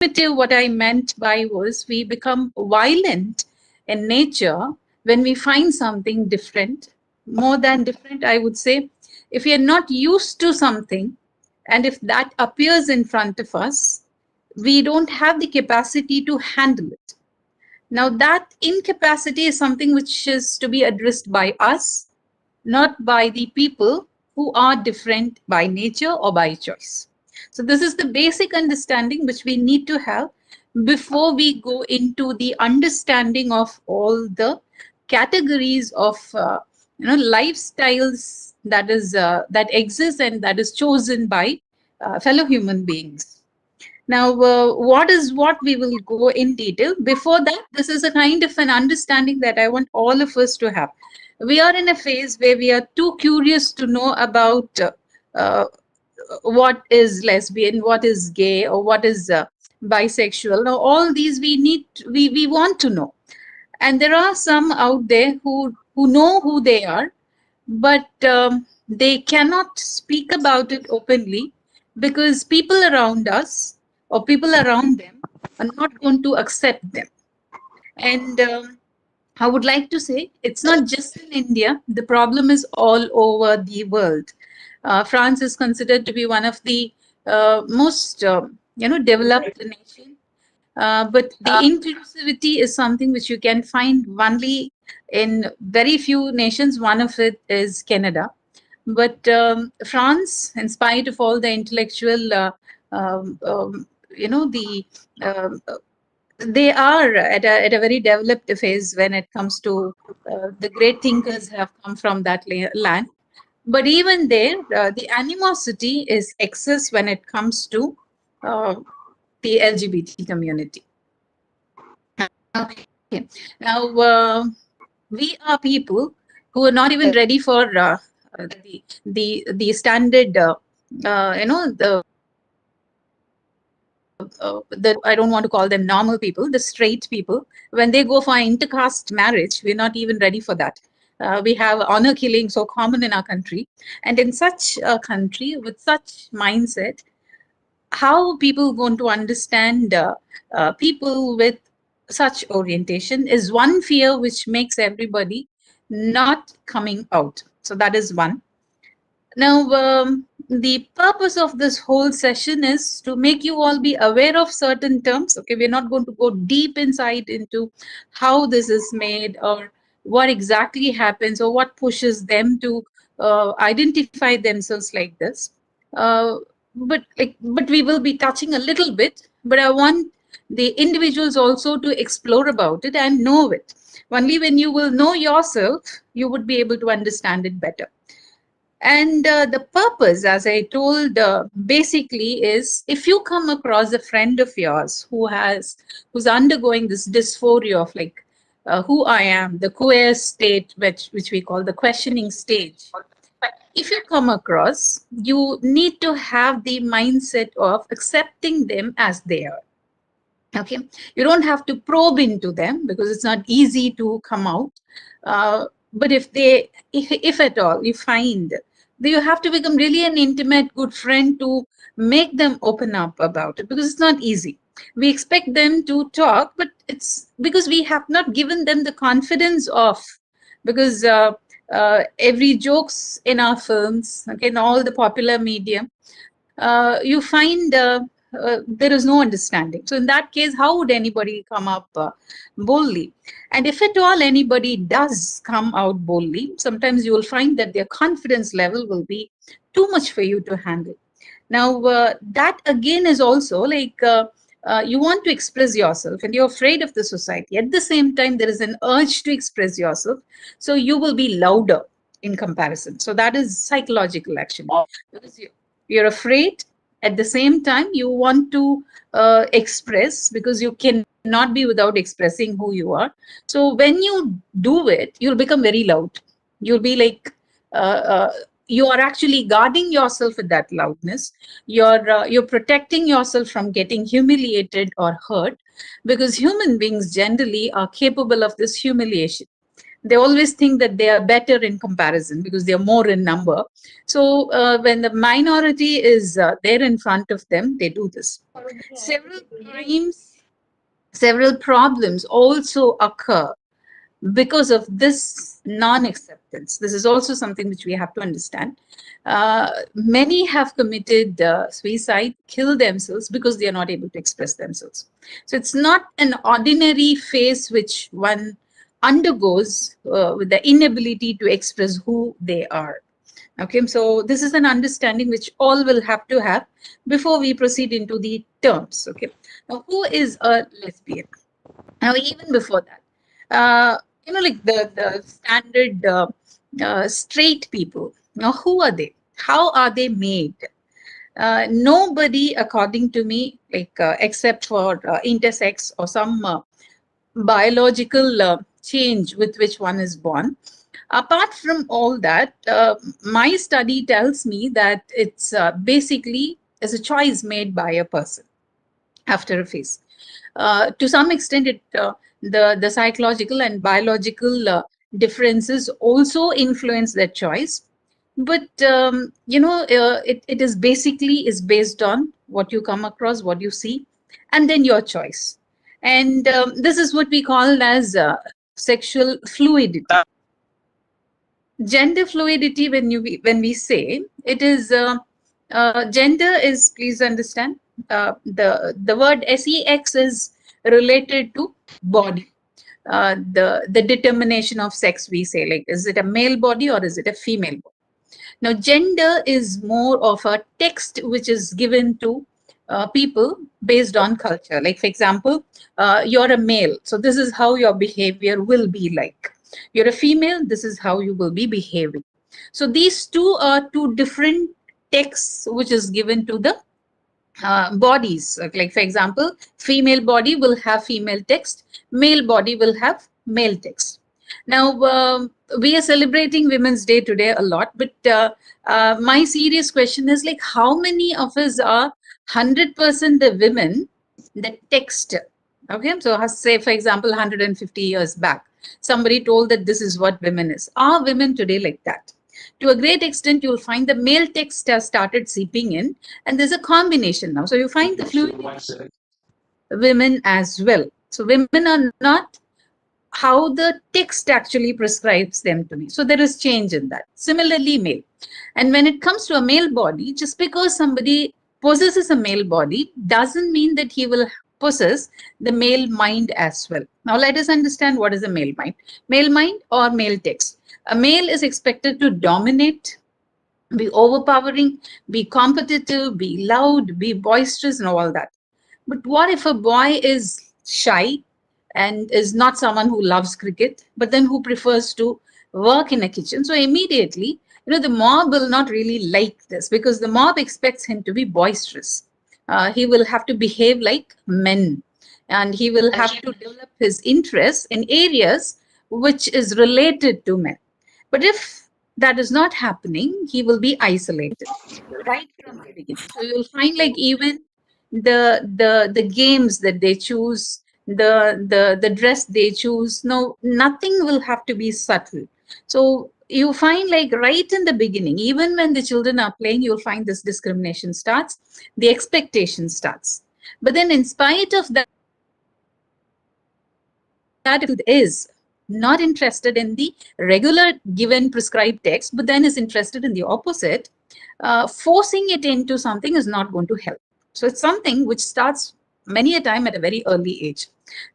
primitive, what I meant by was we become violent in nature when we find something different, more than different, I would say. If we are not used to something, and if that appears in front of us, we don't have the capacity to handle it. Now, that incapacity is something which is to be addressed by us, not by the people who are different by nature or by choice. So, this is the basic understanding which we need to have before we go into the understanding of all the categories of lifestyles that exist and that is chosen by fellow human beings. Now, what we will go in detail. Before that, this is a kind of an understanding that I want all of us to have. We are in a phase where we are too curious to know about uh, what is lesbian, what is gay, or what is bisexual. Now, all these we want to know, and there are some out there who know who they are, but they cannot speak about it openly because people around us or people around them are not going to accept them. And I would like to say it's not just in India, the problem is all over the world. France is considered to be one of the most developed nation, but the inclusivity is something which you can find only in very few nations. One of it is Canada. But France, in spite of all the intellectual, um, um, the they are at a very developed phase when it comes to the great thinkers have come from that land. But even there, the animosity is excess when it comes to uh, the LGBT community. Okay. Now, we are people who are not even ready for the standard, I don't want to call them normal people, the straight people. When they go for intercaste marriage, we're not even ready for that. We have honor killing so common in our country. And in such a country with such mindset, how people going to understand people with such orientation is one fear which makes everybody not coming out. So that is one. Now, the purpose of this whole session is to make you all be aware of certain terms. Okay, we're not going to go deep inside into how this is made or what exactly happens or what pushes them to identify themselves like this. But we will be touching a little bit. But I want the individuals also to explore about it and know it. Only when you will know yourself, you would be able to understand it better. And the purpose, as I told, basically is if you come across a friend of yours who's undergoing this dysphoria of like who I am, the queer state, which we call the questioning stage. If you come across, you need to have the mindset of accepting them as they are. Okay, you don't have to probe into them because it's not easy to come out. But if at all you find, you have to become really an intimate, good friend to make them open up about it because it's not easy. We expect them to talk, but it's because we have not given them the confidence of, because every jokes in our films, okay, in all the popular media, you find there is no understanding. So in that case, how would anybody come up boldly? And if at all anybody does come out boldly, sometimes you will find that their confidence level will be too much for you to handle. Now, that again is also like you want to express yourself and you're afraid of the society. At the same time, there is an urge to express yourself. So you will be louder in comparison. So that is psychological actually. Because you're afraid. At the same time, you want to express because you cannot be without expressing who you are. So when you do it, you'll become very loud. You'll be like, you are actually guarding yourself with that loudness. You're protecting yourself from getting humiliated or hurt, because human beings generally are capable of this humiliation. They always think that they are better in comparison because they are more in number. So when the minority is there in front of them, they do this. Several crimes, several problems also occur because of this non-acceptance. This is also something which we have to understand. Many have committed suicide, killed themselves because they are not able to express themselves. So it's not an ordinary phase which one undergoes with the inability to express who they are. Okay, so this is an understanding which all will have to have before we proceed into the terms. Okay, now who is a lesbian? Now, even before that, like the standard straight people. Now, who are they? How are they made? Nobody, according to me, like except for intersex or some biological change with which one is born. Apart from all that, my study tells me that it's basically is a choice made by a person after a phase. To some extent, the psychological and biological differences also influence that choice. But it is basically is based on what you come across, what you see, and then your choice. And this is what we call as sexual fluidity. Gender fluidity, when we say it is gender is, please understand, the word sex is related to body, the determination of sex. We say, like, is it a male body or is it a female body? Now, gender is more of a text which is given to people based on culture. Like, for example, you're a male, so this is how your behavior will be like. You're a female, this is how you will be behaving. So these two are two different texts which is given to the bodies. Like, for example, female body will have female text, male body will have male text. Now, we are celebrating Women's Day today a lot, but my serious question is, like, how many of us are 100% the women that text? Okay, so say, for example, 150 years back, somebody told that this is what women is. Are women today like that? To a great extent, you'll find the male text has started seeping in, and there's a combination now. So you find the fluid women as well. So women are not how the text actually prescribes them to be. So there is change in that. Similarly, male. And when it comes to a male body, just because somebody possesses a male body doesn't mean that he will possess the male mind as well. Now let us understand what is a male mind. Male mind or male text. A male is expected to dominate, be overpowering, be competitive, be loud, be boisterous, and all that. But what if a boy is shy and is not someone who loves cricket, but then who prefers to work in a kitchen? So immediately, the mob will not really like this because the mob expects him to be boisterous. He will have to behave like men, and he will have to develop his interests in areas which is related to men. But if that is not happening, he will be isolated right from the beginning. So you'll find, like, even the games that they choose, the dress they choose, no, nothing will have to be subtle. So you find, like, right in the beginning, even when the children are playing, you'll find this discrimination starts, the expectation starts. But then, in spite of that, is not interested in the regular given prescribed text, but then is interested in the opposite, forcing it into something is not going to help. So it's something which starts many a time at a very early age,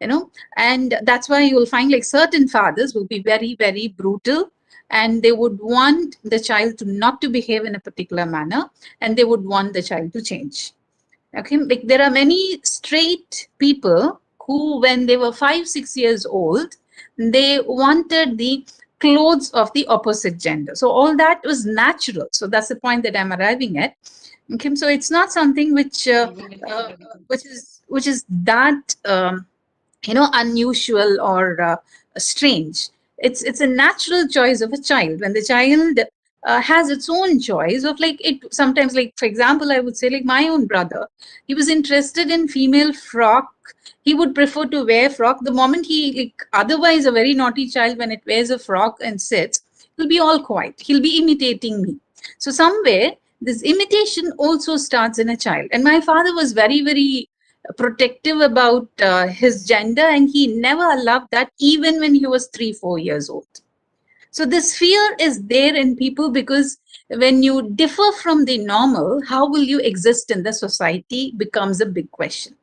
and that's why you'll find, like, certain fathers will be very, very brutal, and they would want the child to not to behave in a particular manner, and they would want the child to change. Okay, like, there are many straight people who, when they were 5-6 years old, they wanted the clothes of the opposite gender. So all that was natural. So that's the point that I'm arriving at. Okay, so it's not something which is that unusual or strange. It's a natural choice of a child. When the child has its own choice of like it sometimes, like for example I would say like my own brother, he was interested in female frock. He would prefer to wear frock. The moment he, like otherwise a very naughty child, when it wears a frock and sits, he'll be all quiet, he'll be imitating me. So somewhere this imitation also starts in a child, and my father was very very protective about his gender, and he never allowed that even when he was 3 4 years old. So this fear is there in people because when you differ from the normal, how will you exist in the society becomes a big question.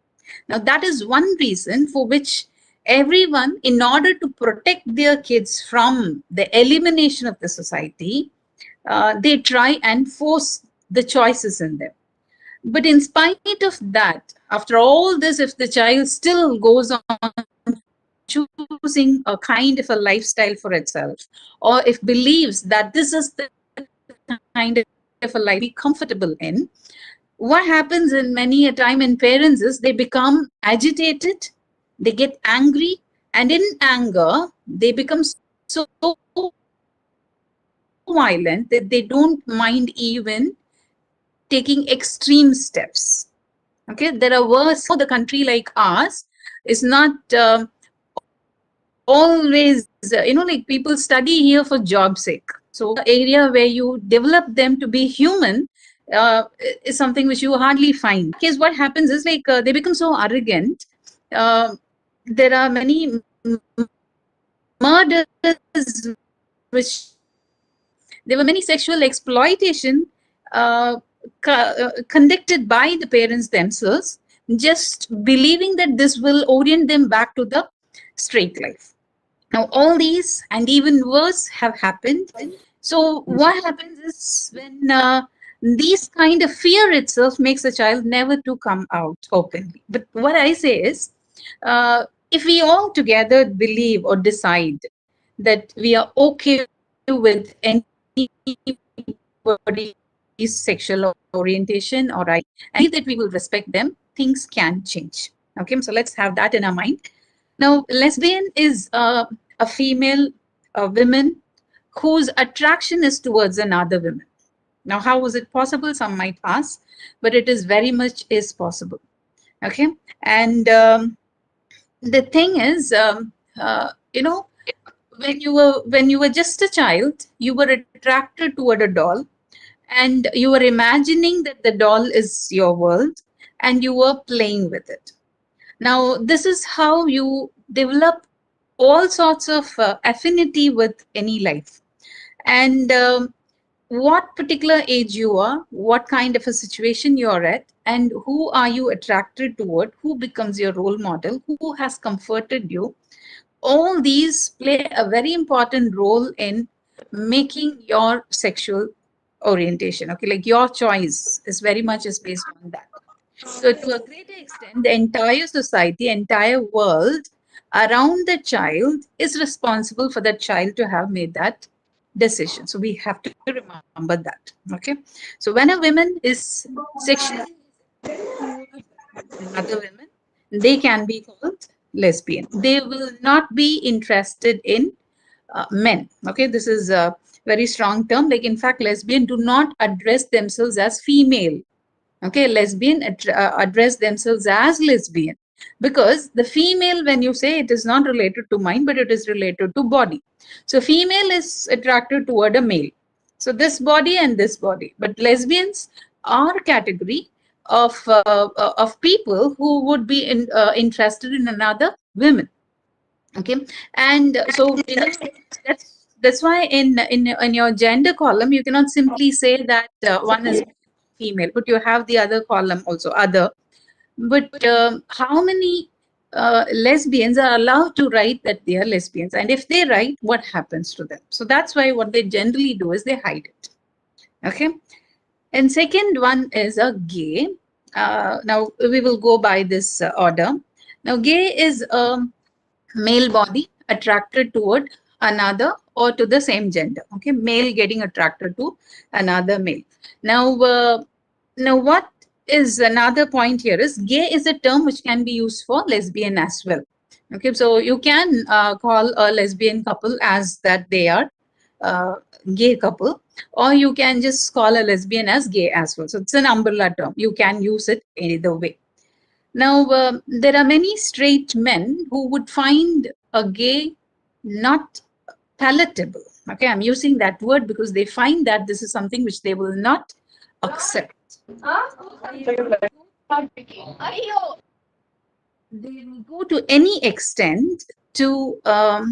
Now, that is one reason for which everyone, in order to protect their kids from the elimination of the society, they try and force the choices in them. But in spite of that, after all this, if the child still goes on choosing a kind of a lifestyle for itself, or if believes that this is the kind of a life be comfortable in, what happens in many a time in parents is they become agitated, they get angry, and in anger they become so violent that they don't mind even taking extreme steps. Okay, there are worse. The country like ours is not always, like people study here for job sake. So area where you develop them to be human is something which you hardly find. Because what happens is like they become so arrogant. Uh, there are many murders which there were many sexual exploitation conducted by the parents themselves, just believing that this will orient them back to the straight life. Now, all these and even worse have happened. So, what happens is when these kind of fear itself makes a child never to come out openly. But what I say is, if we all together believe or decide that we are okay with anybody's sexual orientation or I, and that we will respect them, things can change. Okay, so let's have that in our mind. Now, lesbian is a female, a woman whose attraction is towards another woman. Now, how was it possible? Some might ask, but it is very much is possible. Okay, and the thing is, when you were just a child, you were attracted toward a doll, and you were imagining that the doll is your world, and you were playing with it. Now, this is how you develop all sorts of affinity with any life. And what particular age you are, what kind of a situation you're at, and who are you attracted toward, who becomes your role model, who has comforted you, all these play a very important role in making your sexual orientation. Okay, like your choice is very much is based on that. So to a greater extent, the entire society, entire world around the child is responsible for that child to have made that decision. So we have to remember that. Okay. So when a woman is sexually another women, they can be called lesbian. They will not be interested in men. Okay, this is a very strong term. Like in fact, lesbian do not address themselves as female. Okay, lesbian address themselves as lesbian, because the female, when you say, it is not related to mind, but it is related to body. So female is attracted toward a male, so this body and this body. But lesbians are a category of people who would be interested in another women. Okay, and so that's why in your gender column you cannot simply say that one is female, but you have the other column also, other. But how many lesbians are allowed to write that they are lesbians? And if they write, what happens to them? So that's why what they generally do is they hide it. Okay. And second one is a gay. Now we will go by this order. Now, gay is a male body attracted toward another or to the same gender. Okay, male getting attracted to another male. Now what is another point here is gay is a term which can be used for lesbian as well. Okay, so you can call a lesbian couple as that they are gay couple. or you can just call a lesbian as gay as well. So it's an umbrella term. You can use it either way. Now, there are many straight men who would find a gay not palatable. Okay, I'm using that word because they find that this is something which they will not accept. They will go to any extent to, uh,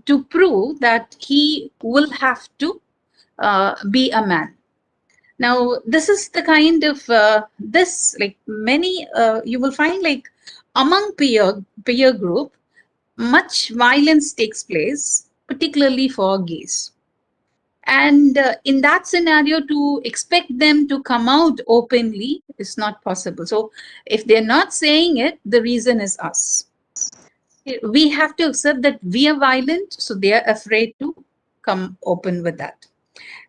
to prove that he will have to be a man. Now, this is the kind of this like many you will find like among peer group, much violence takes place, particularly for gays. And in that scenario, to expect them to come out openly is not possible. So, if they're not saying it, the reason is us. We have to accept that we are violent, so they are afraid to come open with that.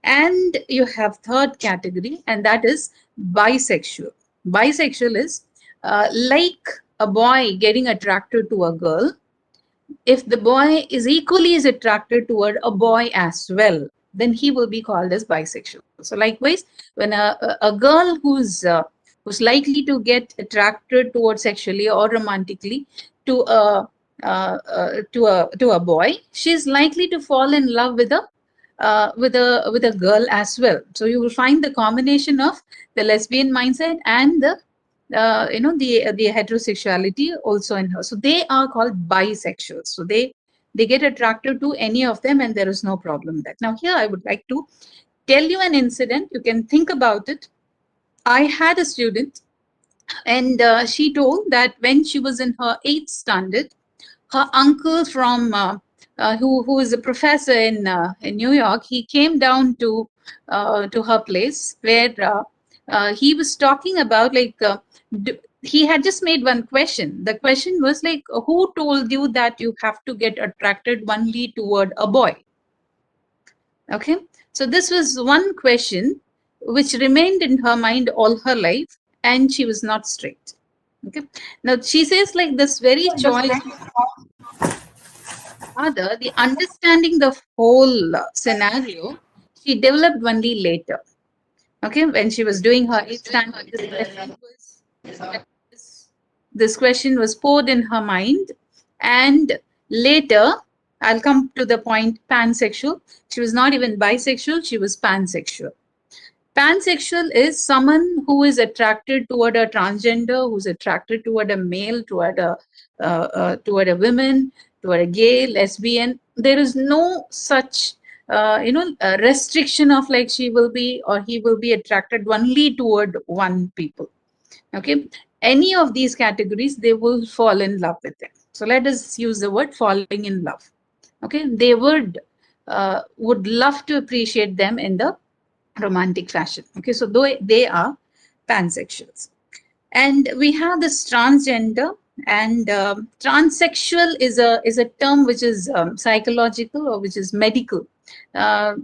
And you have third category, and that is bisexual. Bisexual is like a boy getting attracted to a girl. If the boy is equally as attracted toward a boy as well, then he will be called as bisexual. So likewise, when a girl who's likely to get attracted towards sexually or romantically to a boy, she's likely to fall in love with a girl as well. So you will find the combination of the lesbian mindset and the heterosexuality also in her. So they are called bisexuals. So they get attracted to any of them, and there is no problem there. Now here I would like to tell you an incident. You can think about it. I had a student, and she told that when she was in her 8th standard, her uncle from who is a professor in New York, he came down to her place where he was talking about like he had just made one question. The question was like, who told you that you have to get attracted only toward a boy? Okay, so this was one question which remained in her mind all her life, and she was not straight. Okay, now she says like this very choice other, the understanding the whole scenario, she developed only later. Okay, when she was doing her 8th standard, this question was poured in her mind, and later, I'll come to the point, pansexual. She was not even bisexual; she was pansexual. Pansexual is someone who is attracted toward a transgender, who's attracted toward a male, toward a woman, toward a gay, lesbian. There is no such restriction of like she will be or he will be attracted only toward one people. Okay, any of these categories, they will fall in love with them. So let us use the word falling in love. Okay, they would love to appreciate them in the romantic fashion. Okay, so though they are pansexuals. And we have this transgender, and transsexual is a term which is psychological or which is medical. Uh,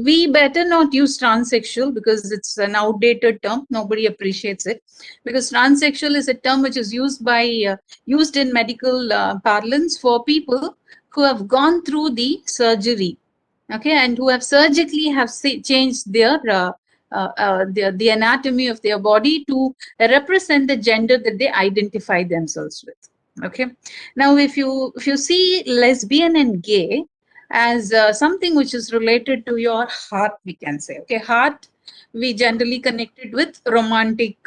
we better not use transsexual because it's an outdated term. Nobody appreciates it because transsexual is a term which is used in medical parlance for people who have gone through the surgery, okay, and who have surgically changed the anatomy of their body to represent the gender that they identify themselves with. Okay, now if you see lesbian and gay as something which is related to your heart, we can say, okay, heart we generally connected with romantic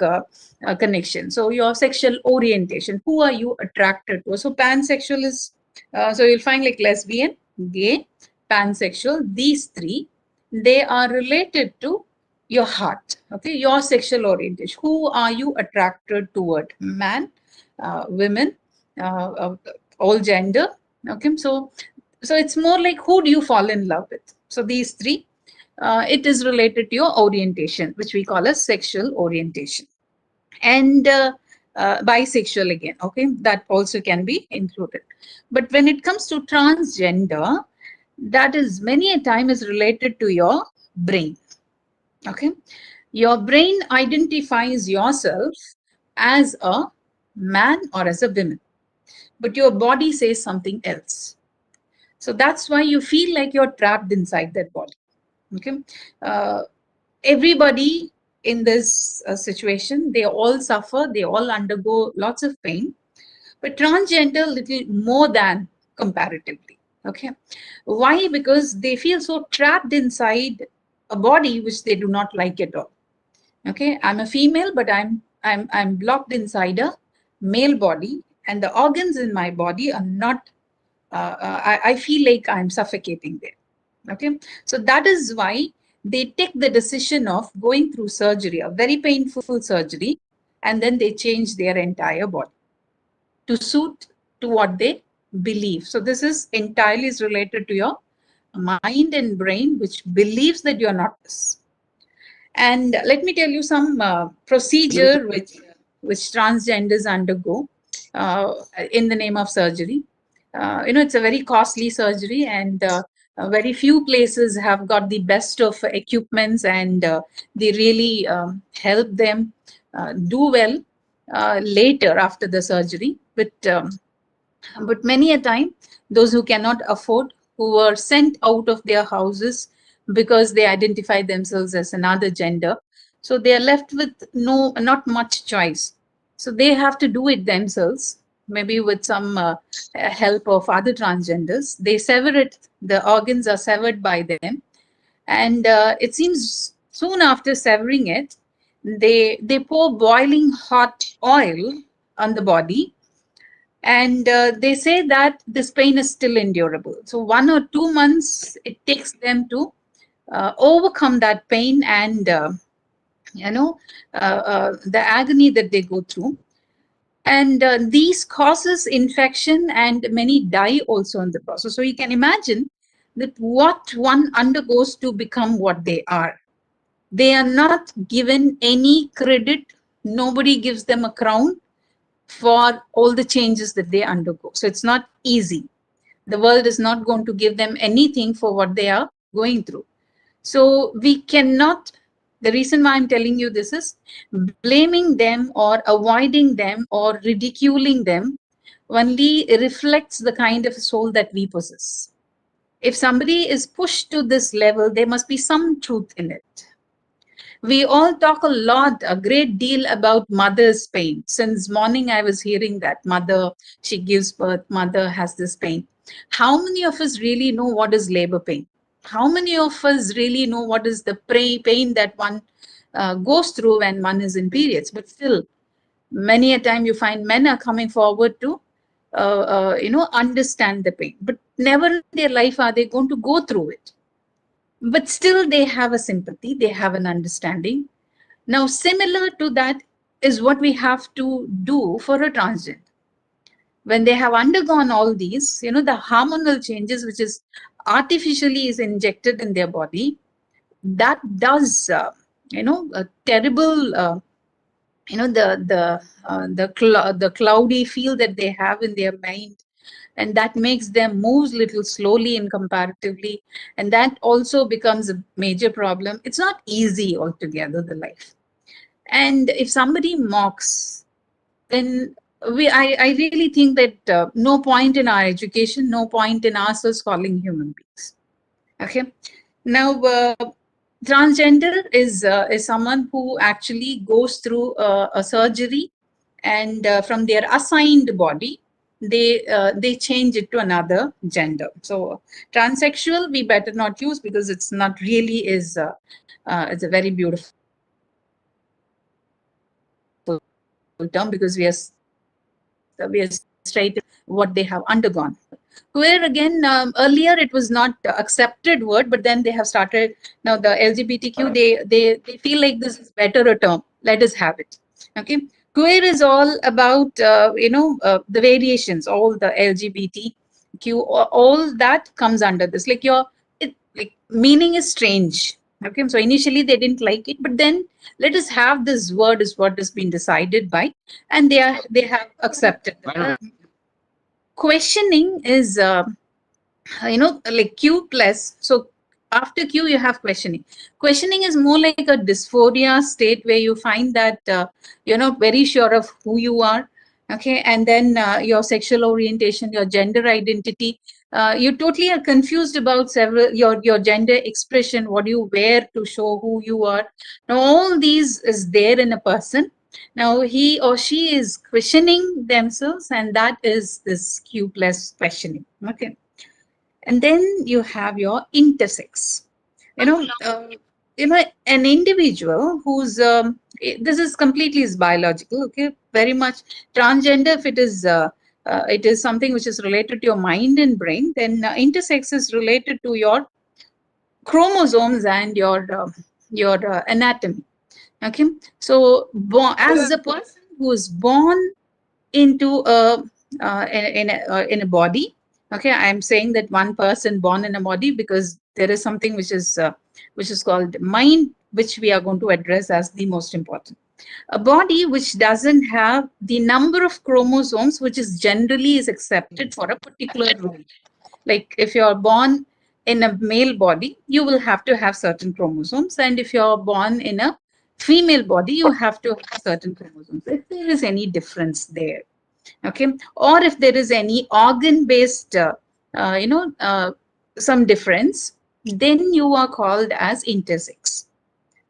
connection. So your sexual orientation, who are you attracted to? So pansexual is so you'll find like lesbian, gay, pansexual, these three, they are related to your heart, okay, your sexual orientation. Who are you attracted toward? Man, women, uh, all gender. Okay, so it's more like who do you fall in love with? So these three, it is related to your orientation, which we call as sexual orientation. And bisexual again, okay, that also can be included. But when it comes to transgender, that is many a time is related to your brain. Okay, your brain identifies yourself as a man or as a woman, but your body says something else. So that's why you feel like you're trapped inside that body. Okay. uh, Everybody in this situation, they all suffer, they all undergo lots of pain, but transgender little more than comparatively. Okay. Why? Because they feel so trapped inside a body which they do not like at all. Okay. I'm a female, but I'm blocked inside a male body, and the organs in my body are not I feel like I'm suffocating there. Okay. So that is why they take the decision of going through surgery, a very painful surgery, and then they change their entire body to suit to what they believe. So this is entirely is related to your mind and brain, which believes that you're not this. And let me tell you some procedure which transgenders undergo in the name of surgery. It's a very costly surgery, and very few places have got the best of equipments, and they really help them do well later after the surgery. But many a time, those who cannot afford, who were sent out of their houses because they identify themselves as another gender, so they are left with not much choice. So they have to do it themselves, maybe with some help of other transgenders. They sever it; the organs are severed by them, and it seems soon after severing it, they pour boiling hot oil on the body, and they say that this pain is still endurable. So 1 or 2 months it takes them to overcome that pain, and you know the agony that they go through. And these causes infection, and many die also in the process. So you can imagine that what one undergoes to become what they are. They are not given any credit. Nobody gives them a crown for all the changes that they undergo. So it's not easy. The world is not going to give them anything for what they are going through. So we cannot, the reason why I'm telling you this is blaming them or avoiding them or ridiculing them only reflects the kind of soul that we possess. If somebody is pushed to this level, there must be some truth in it. We all talk a lot, a great deal about mother's pain. Since morning, I was hearing that mother, she gives birth, mother has this pain. How many of us really know what is labor pain? How many of us really know what is the pain that one goes through when one is in periods? But still, many a time you find men are coming forward to, understand the pain. But never in their life are they going to go through it. But still, they have a sympathy, they have an understanding. Now, similar to that is what we have to do for a transgender. When they have undergone all these, the hormonal changes, which is artificially is injected in their body, that does, a terrible, the cloudy feel that they have in their mind, and that makes them move little slowly and comparatively, and that also becomes a major problem. It's not easy altogether, the life. And if somebody mocks, then I really think that no point in our education, no point in ourselves calling human beings. Okay. Now, transgender is someone who actually goes through a surgery, and from their assigned body, they change it to another gender. So, transsexual we better not use, because it's not really is it's a very beautiful term, because we are straight what they have undergone. Queer, again, earlier it was not accepted word, but then they have started now the LGBTQ. They feel like this is better a term. Let us have it. Okay, queer is all about the variations, all the LGBTQ, all that comes under this. Like like meaning is strange. Okay, so initially they didn't like it, but then let us have this word is what has been decided by, and they have accepted. Questioning is like Q plus. So after Q you have questioning. Questioning is more like a dysphoria state, where you find that you're not very sure of who you are. Okay, and then your sexual orientation, your gender identity, You totally are confused about several your gender expression, what you wear to show who you are. Now all these is there in a person. Now he or she is questioning themselves, and that is this Q plus questioning. Okay. And then you have your intersex. You know, an individual who's this is completely is biological. Okay, very much transgender. If it is something which is related to your mind and brain, then intersex is related to your chromosomes and your anatomy. Okay, so as a person who is born into a body. Okay, I am saying that one person born in a body because there is something which is called mind, which we are going to address as the most important. A body which doesn't have the number of chromosomes which is generally is accepted for a particular role. Like if you are born in a male body, you will have to have certain chromosomes, and if you are born in a female body, you have to have certain chromosomes. If there is any difference there, okay, or if there is any organ based some difference, then you are called as intersex.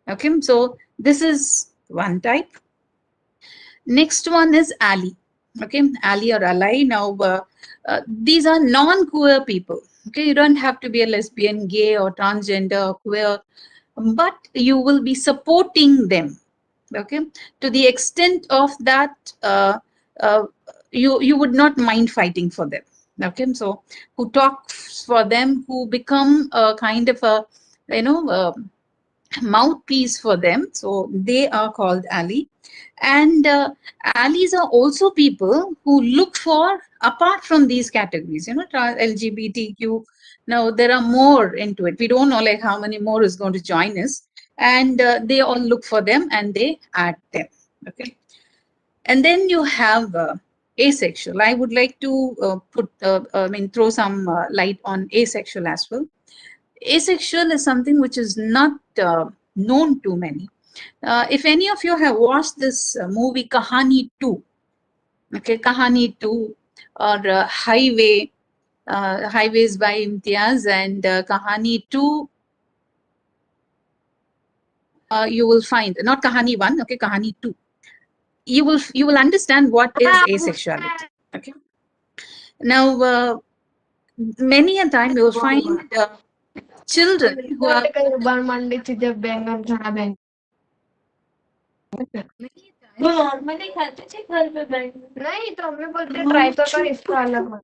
Okay, so this is one type. Next one is ally. Okay, ally or ally. Now these are non-queer people. Okay, you don't have to be a lesbian, gay, or transgender or queer, but you will be supporting them. Okay, to the extent of that you would not mind fighting for them. Okay, so who talks for them, who become a kind of a mouthpiece for them, so they are called ally. And allies are also people who look for, apart from these categories, LGBTQ. Now there are more into it, we don't know like how many more is going to join us, and they all look for them and they add them. Okay, and then you have asexual. I would like to throw some light on asexual as well. Asexual is something which is not known to many. If any of you have watched this movie Kahani 2, okay, Kahani 2, or Highways by Imtiaz, and Kahani 2, you will find, not Kahani 1, okay, Kahani 2. You will understand what is asexuality. Okay. Now, many a time you will find children who are normally खाते थे घर पे बैठ नहीं तो हमें बोलते try तो कर इसको अलग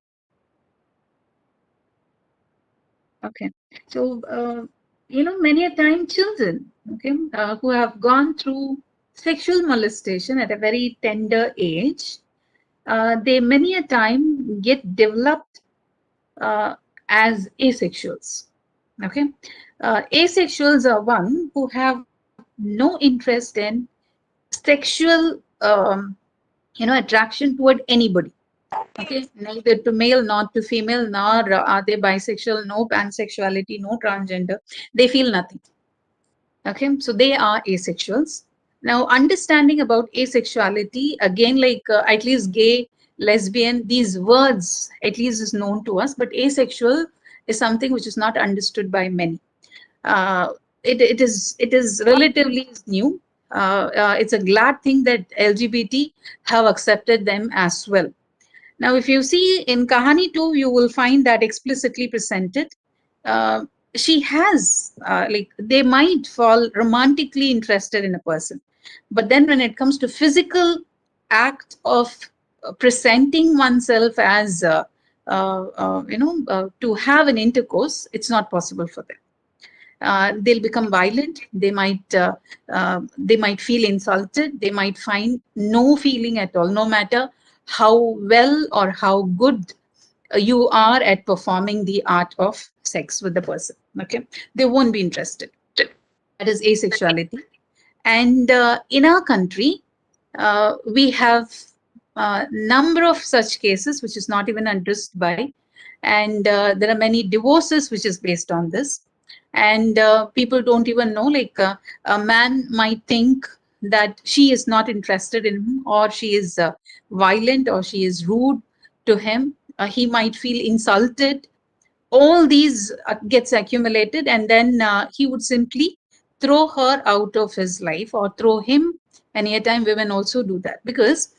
okay. So many a time children, okay, who have gone through sexual molestation at a very tender age, they many a time get developed as asexuals. Okay, asexuals are one who have no interest in sexual attraction toward anybody. Okay, neither to male nor to female, nor are they bisexual, no pansexuality, no transgender. They feel nothing. Okay, so they are asexuals. Now, understanding about asexuality, again, like at least gay, lesbian, these words at least is known to us, but asexual is something which is not understood by many. Uh, it is relatively new. It's a glad thing that LGBT have accepted them as well. Now, if you see in Kahani 2, you will find that explicitly presented. Uh, she has, they might fall romantically interested in a person. But then when it comes to physical act of presenting oneself as, to have an intercourse, it's not possible for them. They'll become violent. They might feel insulted. They might find no feeling at all, no matter how well or how good you are at performing the art of sex with the person. Okay, they won't be interested. That is asexuality. And in our country, we have a number of such cases which is not even addressed by, and there are many divorces which is based on this. And people don't even know, like a man might think that she is not interested in him, or she is violent, or she is rude to him. He might feel insulted, all these gets accumulated, and then he would simply throw her out of his life or throw him. And yet time women also do that, because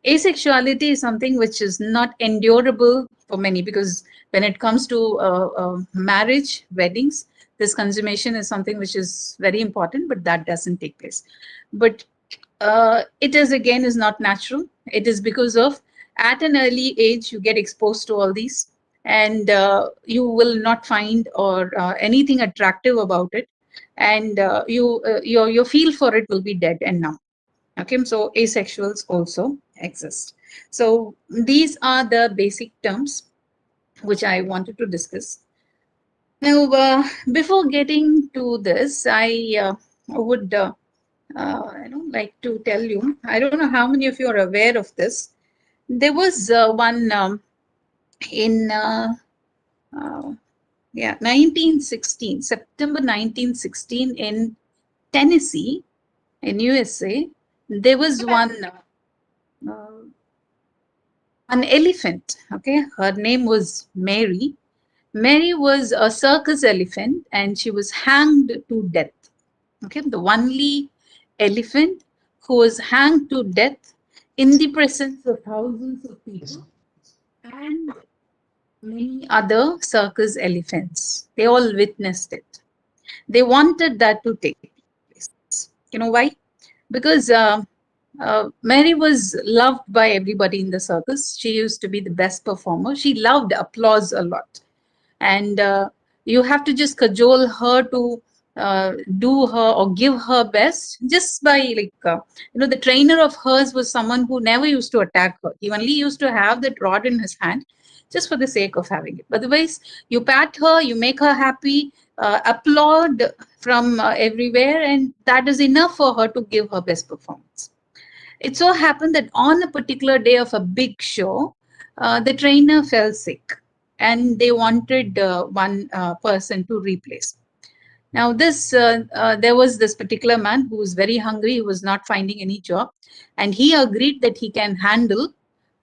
asexuality is something which is not endurable for many, because when it comes to marriage, weddings, this consummation is something which is very important, but that doesn't take place. But it is, again, is not natural. It is because of, at an early age you get exposed to all these, and you will not find or anything attractive about it, and your feel for it will be dead and numb. Okay, so asexuals also exist. So these are the basic terms which I wanted to discuss. Now, before getting to this, I would like to tell you, I don't know how many of you are aware of this. There was one in uh, 1916, September 1916, in Tennessee, in USA. There was uh, one elephant. Okay, her name was Mary. Mary was a circus elephant, and she was hanged to death. Okay, the only elephant who was hanged to death in the presence of thousands of people and many other circus elephants. They all witnessed it. They wanted that to take place. You know why? Because Mary was loved by everybody in the circus. She used to be the best performer. She loved applause a lot. And you have to just cajole her to do her or give her best, just by the trainer of hers was someone who never used to attack her. He only used to have that rod in his hand just for the sake of having it. But otherwise, you pat her, you make her happy, applaud from everywhere, and that is enough for her to give her best performance. It so happened that on a particular day of a big show, the trainer fell sick, and they wanted one person to replace. Now, there was this particular man who was very hungry, who was not finding any job, and he agreed that he can handle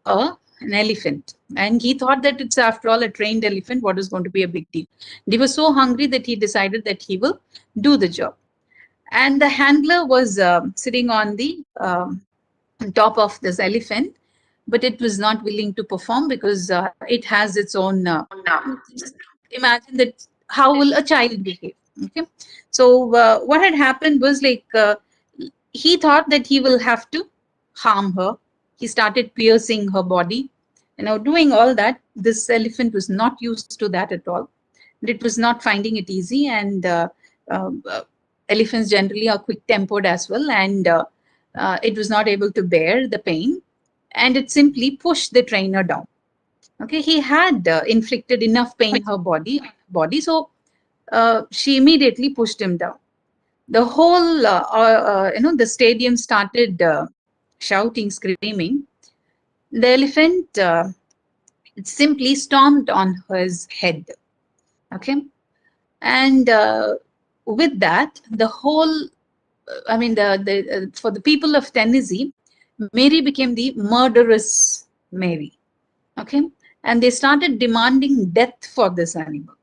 an elephant. And he thought that it's, after all, a trained elephant. What is going to be a big deal? And he was so hungry that he decided that he will do the job. And the handler was sitting on the top of this elephant, but it was not willing to perform because it has its own. Just imagine that, how will a child behave? Okay, so what had happened was, he thought that he will have to harm her. He started piercing her body. Doing all that, this elephant was not used to that at all. It was not finding it easy, and uh, uh, elephants generally are quick tempered as well, and it was not able to bear the pain, and it simply pushed the trainer down. Okay, he had inflicted enough pain her body, so she immediately pushed him down. The whole the stadium started shouting, screaming. The elephant simply stomped on his head. Okay, and with that, the whole the for the people of Tennessee, Mary became the murderous Mary. Okay, and they started demanding death for this animal,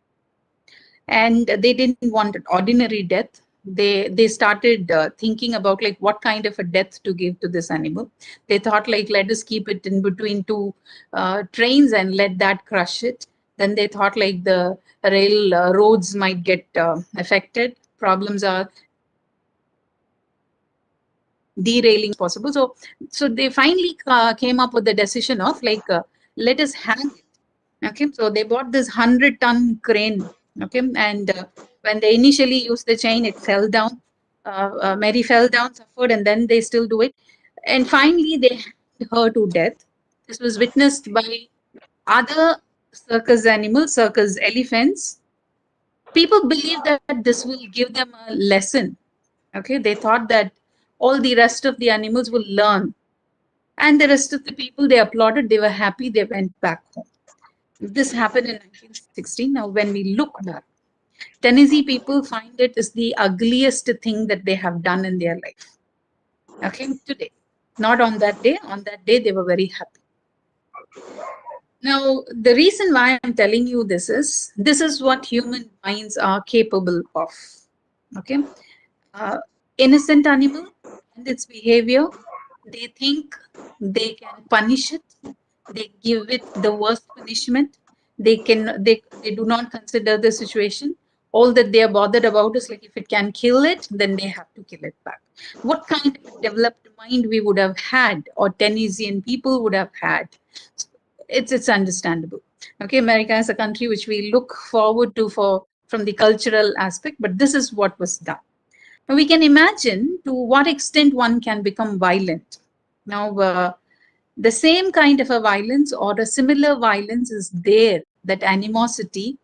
and they didn't want an ordinary death. They started thinking about, like, what kind of a death to give to this animal. They thought, like, let us keep it in between two trains and let that crush it. Then they thought, like, the rail roads might get affected. Problems are derailing possible. So they finally came up with the decision of, let us hang it. Okay, so they bought this 100-ton crane. Okay, and when they initially used the chain, it fell down. Mary fell down, suffered, and then they still do it. And finally, they hanged her to death. This was witnessed by other circus animals, circus elephants. People believe that this will give them a lesson. Okay, they thought that all the rest of the animals will learn, and the rest of the people, they applauded, they were happy, they went back home. This happened in 1916. Now, when we look back, Tennessee people find it is the ugliest thing that they have done in their life. Okay, today, not on that day. On that day, they were very happy. Now, the reason why I'm telling you this is what human minds are capable of. Okay. uh, Innocent animal and its behavior, they think they can punish it, they give it the worst punishment. They do not consider the situation. All that they are bothered about is like, if it can kill it, then they have to kill it back. What kind of developed mind we would have had, or Tennessee people would have had? It's understandable. Okay, America is a country which we look forward to for from the cultural aspect, but this is what was done. Now, we can imagine to what extent one can become violent. Now, the same kind of a violence or a similar violence is there, that animosity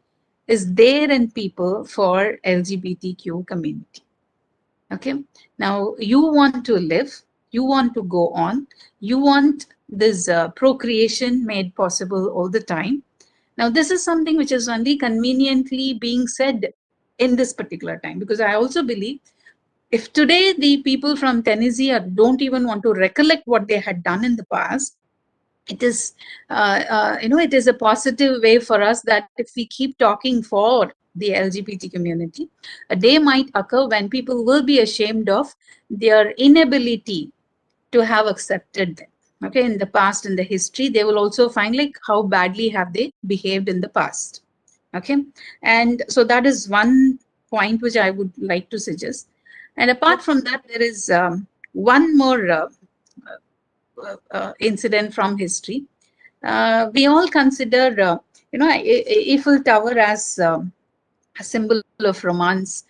is there in people for LGBTQ community. Okay. Now, you want to live, you want to go on, you want this procreation made possible all the time. Now, this is something which is only conveniently being said in this particular time, because I also believe if today the people from Tennessee don't even want to recollect what they had done in the past, it is, it is a positive way for us that if we keep talking for the LGBT community, a day might occur when people will be ashamed of their inability to have accepted them. Okay, in the past, in the history, they will also find like how badly have they behaved in the past. Okay, and so that is one point which I would like to suggest. And apart from that, there is one more incident from history. We all consider, Eiffel Tower as a symbol of romance.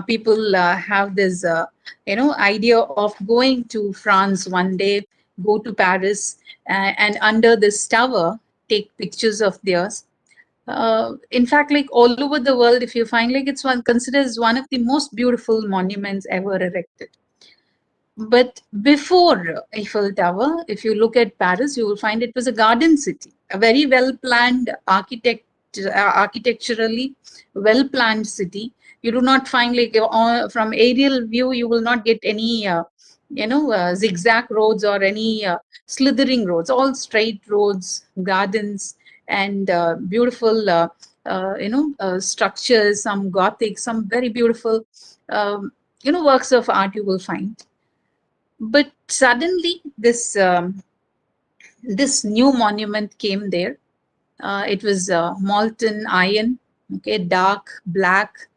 People have this, idea of going to France one day, go to Paris, and under this tower, take pictures of theirs. In fact, like all over the world, if you find like it's one considered as one of the most beautiful monuments ever erected. But before Eiffel Tower, if you look at Paris, you will find it was a garden city, a very well planned architecturally well planned city. You do not find like from aerial view, you will not get any zigzag roads or any slithering roads. All straight roads, gardens, and beautiful structures. Some Gothic, some very beautiful works of art you will find. But suddenly, this new monument came there. It was molten iron, okay, dark black.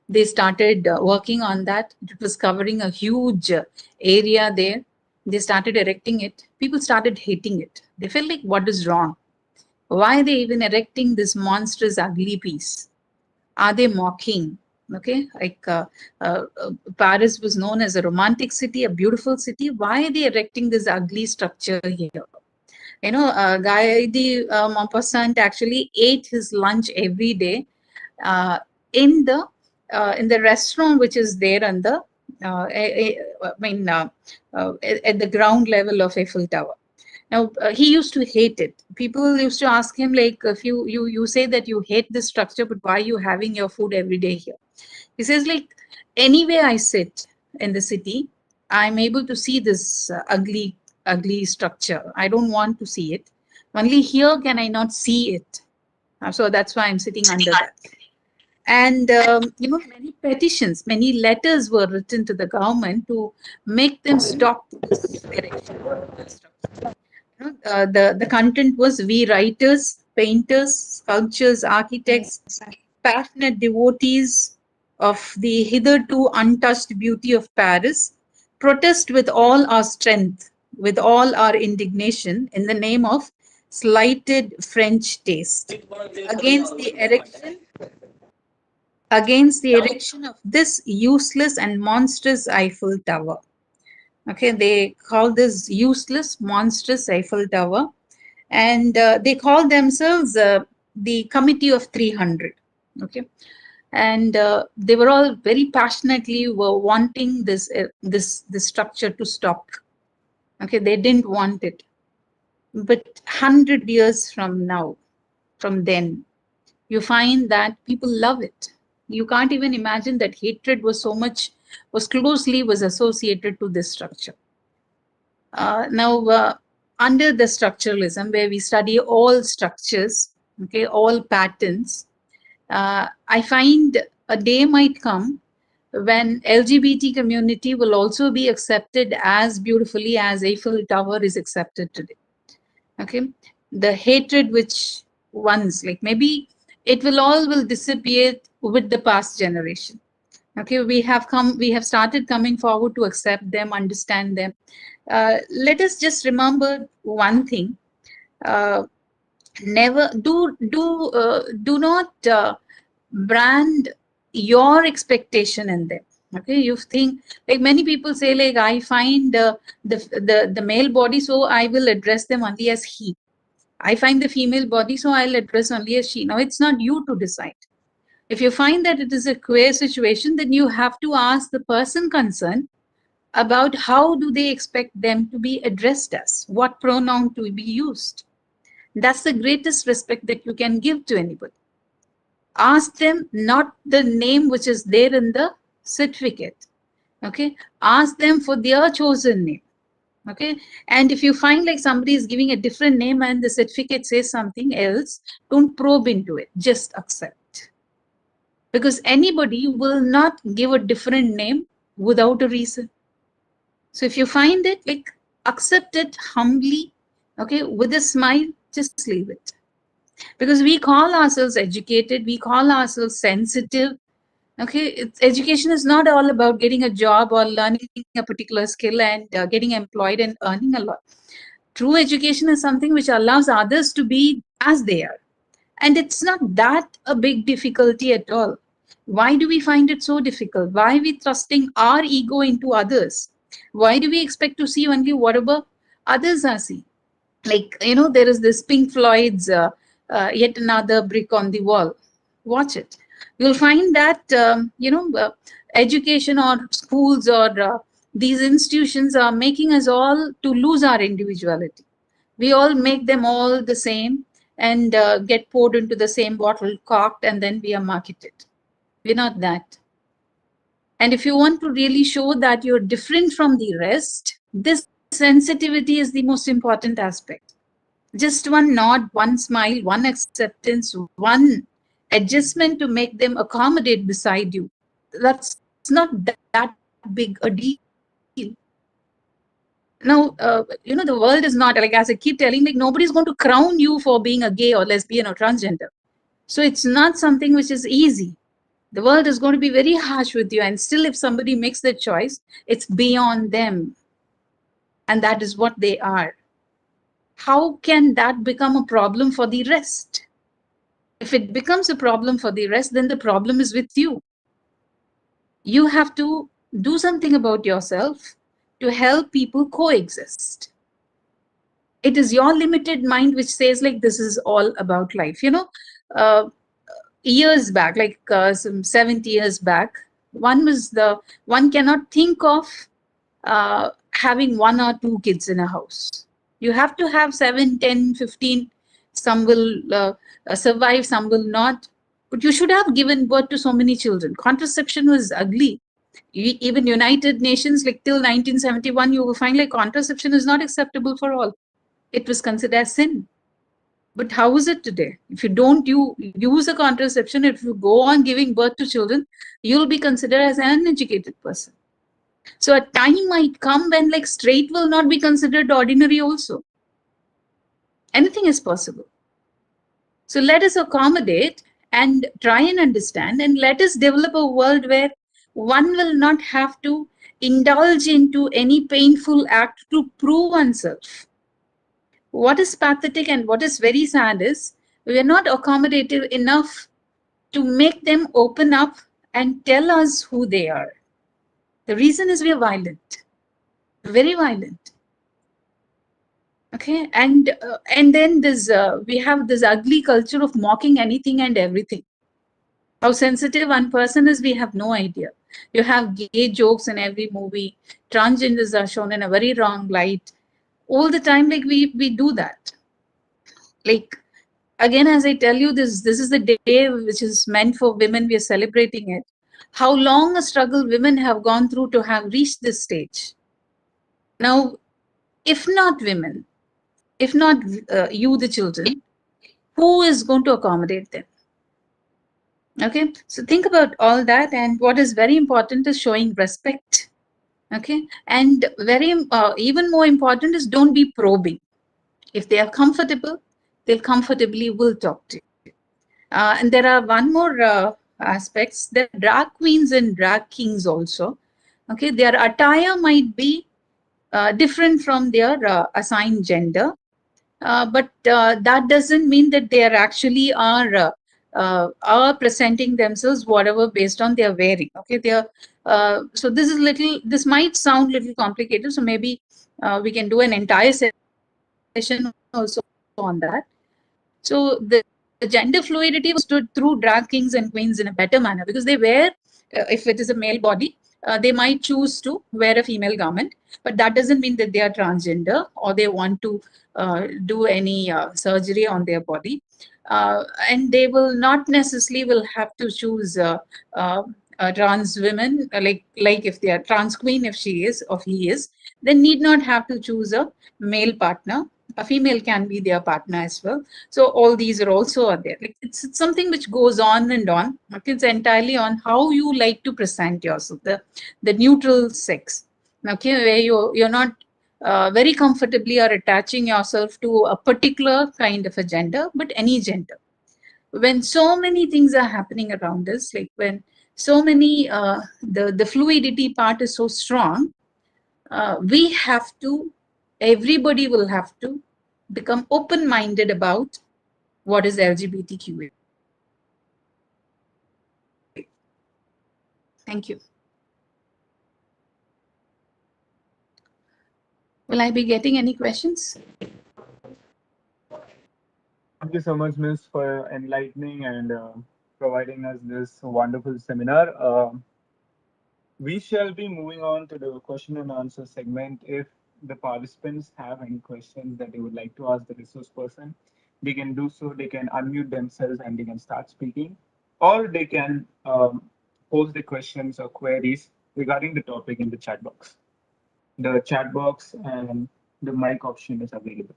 They started working on that. It was covering a huge area there. They started erecting it. People started hating it. They felt like, what is wrong? Why are they even erecting this monstrous, ugly piece? Are they mocking? Okay, like Paris was known as a romantic city, a beautiful city. Why are they erecting this ugly structure here? Guy de Maupassant actually ate his lunch every day uh, in the restaurant which is there on the at the ground level of Eiffel Tower. Now he used to hate it. People used to ask him like, if you say that you hate this structure, but why are you having your food every day here? He says like, anywhere I sit in the city, I'm able to see this ugly structure. I don't want to see it. Only here can I not see it. So that's why I'm sitting under that. And many petitions, many letters were written to the government to make them stop this erection. The content was, we writers, painters, sculptors, architects, passionate devotees of the hitherto untouched beauty of Paris, protest with all our strength, with all our indignation, in the name of slighted French taste, against the erection of this useless and monstrous Eiffel Tower. Okay, they call this useless, monstrous Eiffel Tower, and they call themselves the Committee of 300. Okay, and they were all very passionately were wanting this structure to stop. Okay, they didn't want it, but 100 years from now, from then, you find that people love it. You can't even imagine that hatred was closely associated to this structure. Now, under the structuralism, where we study all structures, okay, all patterns, I find a day might come when LGBT community will also be accepted as beautifully as Eiffel Tower is accepted today. Okay, the hatred which once, like, maybe it will all will disappear with the past generation. Okay, we have started coming forward to accept them, understand them. Let us just remember one thing. Uh, Never do not brand your expectation in them. Okay, you think, like, many people say, like, I find the male body, so I will address them only as he. I find the female body, so I'll address only as she. Now, it's not you to decide. If you find that it is a queer situation, then you have to ask the person concerned about how do they expect them to be addressed as, what pronoun to be used. That's the greatest respect that you can give to anybody. Ask them not the name which is there in the certificate. Okay, ask them for their chosen name. Okay, and if you find like somebody is giving a different name and the certificate says something else, don't probe into it, just accept. Because anybody will not give a different name without a reason. So if you find it, like, accept it humbly, okay, with a smile, just leave it. Because we call ourselves educated, we call ourselves sensitive. Okay, education is not all about getting a job or learning a particular skill and getting employed and earning a lot. True education is something which allows others to be as they are. And it's not that a big difficulty at all. Why do we find it so difficult? Why are we thrusting our ego into others? Why do we expect to see only whatever others are seeing? Like, there is this Pink Floyd's Yet Another Brick on the Wall. Watch it. You'll find that education or schools or these institutions are making us all to lose our individuality. We all make them all the same and get poured into the same bottle, corked, and then we are marketed. We're not that. And if you want to really show that you're different from the rest, this sensitivity is the most important aspect. Just one nod, one smile, one acceptance, one adjustment to make them accommodate beside you. That's not that big a deal. Now, the world is not, like, as I keep telling, like, nobody's going to crown you for being a gay or lesbian or transgender. So it's not something which is easy. The world is going to be very harsh with you. And still, if somebody makes that choice, it's beyond them. And that is what they are. How can that become a problem for the rest? If it becomes a problem for the rest, then the problem is with you. You have to do something about yourself to help people coexist. It is your limited mind which says, like, this is all about life. Uh, Years back, like some 70 years back, one cannot think of having one or two kids in a house. You have to have 7, 10, 15. Some will survive, some will not. But you should have given birth to so many children. Contraception was ugly. Even United Nations, like, till 1971, you will find, like, contraception is not acceptable for all. It was considered as sin. But how is it today? If you use a contraception, if you go on giving birth to children, you'll be considered as an uneducated person. So a time might come when, like, straight will not be considered ordinary also. Anything is possible. So let us accommodate and try and understand, and let us develop a world where one will not have to indulge into any painful act to prove oneself. What is pathetic and what is very sad is we are not accommodative enough to make them open up and tell us who they are. The reason is we are violent, very violent. Okay, and then this we have this ugly culture of mocking anything and everything. How sensitive one person is, we have no idea. You have gay jokes in every movie. Transgenders are shown in a very wrong light all the time. Like, we do that. Like, again, as I tell you, this is the day which is meant for women. We are celebrating it. How long a struggle women have gone through to have reached this stage. Now, if not women, if not you, the children, who is going to accommodate them? Okay, so think about all that. And what is very important is showing respect. Okay, and very even more important is don't be probing. If they are comfortable, they'll comfortably will talk to you. And there are one more aspects. There are drag queens and drag kings also. Okay, their attire might be different from their assigned gender, but that doesn't mean that they are actually are presenting themselves whatever based on their wearing. Okay, they are. So this is little. This might sound little complicated. So maybe we can do an entire session also on that. So the gender fluidity was understood through drag kings and queens in a better manner, because they wear, if it is a male body, they might choose to wear a female garment, but that doesn't mean that they are transgender or they want to do any surgery on their body. And they will not necessarily will have to choose trans women, like if they are trans queen, if she is or he is, they need not have to choose a male partner. A female can be their partner as well. So all these are also are there. Like it's something which goes on and on. Okay, it's entirely on how you like to present yourself. The neutral sex. Okay, where you're not very comfortably are attaching yourself to a particular kind of a gender, but any gender. When so many things are happening around us, like when so many the fluidity part is so strong, we have to, everybody will have to become open-minded about what is LGBTQA. Thank you. Will I be getting any questions? Thank you so much, Miss, for enlightening and providing us this wonderful seminar. We shall be moving on to the question and answer segment. If the participants have any questions that they would like to ask the resource person, they can do so. They can unmute themselves and they can start speaking, or they can post the questions or queries regarding the topic in the chat box. The chat box and the mic option is available.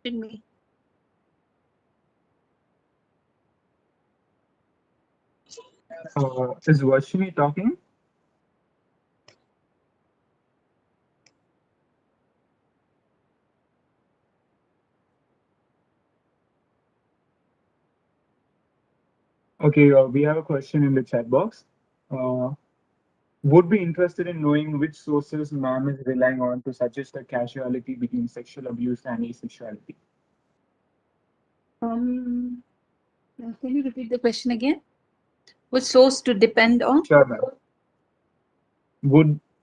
Me. Is Varshini talking? Okay, we have a question in the chat box. Uh, would be interested in knowing which sources ma'am is relying on to suggest a casuality between sexual abuse and asexuality. Can you repeat the question again? Which source to depend on? Sure, ma'am.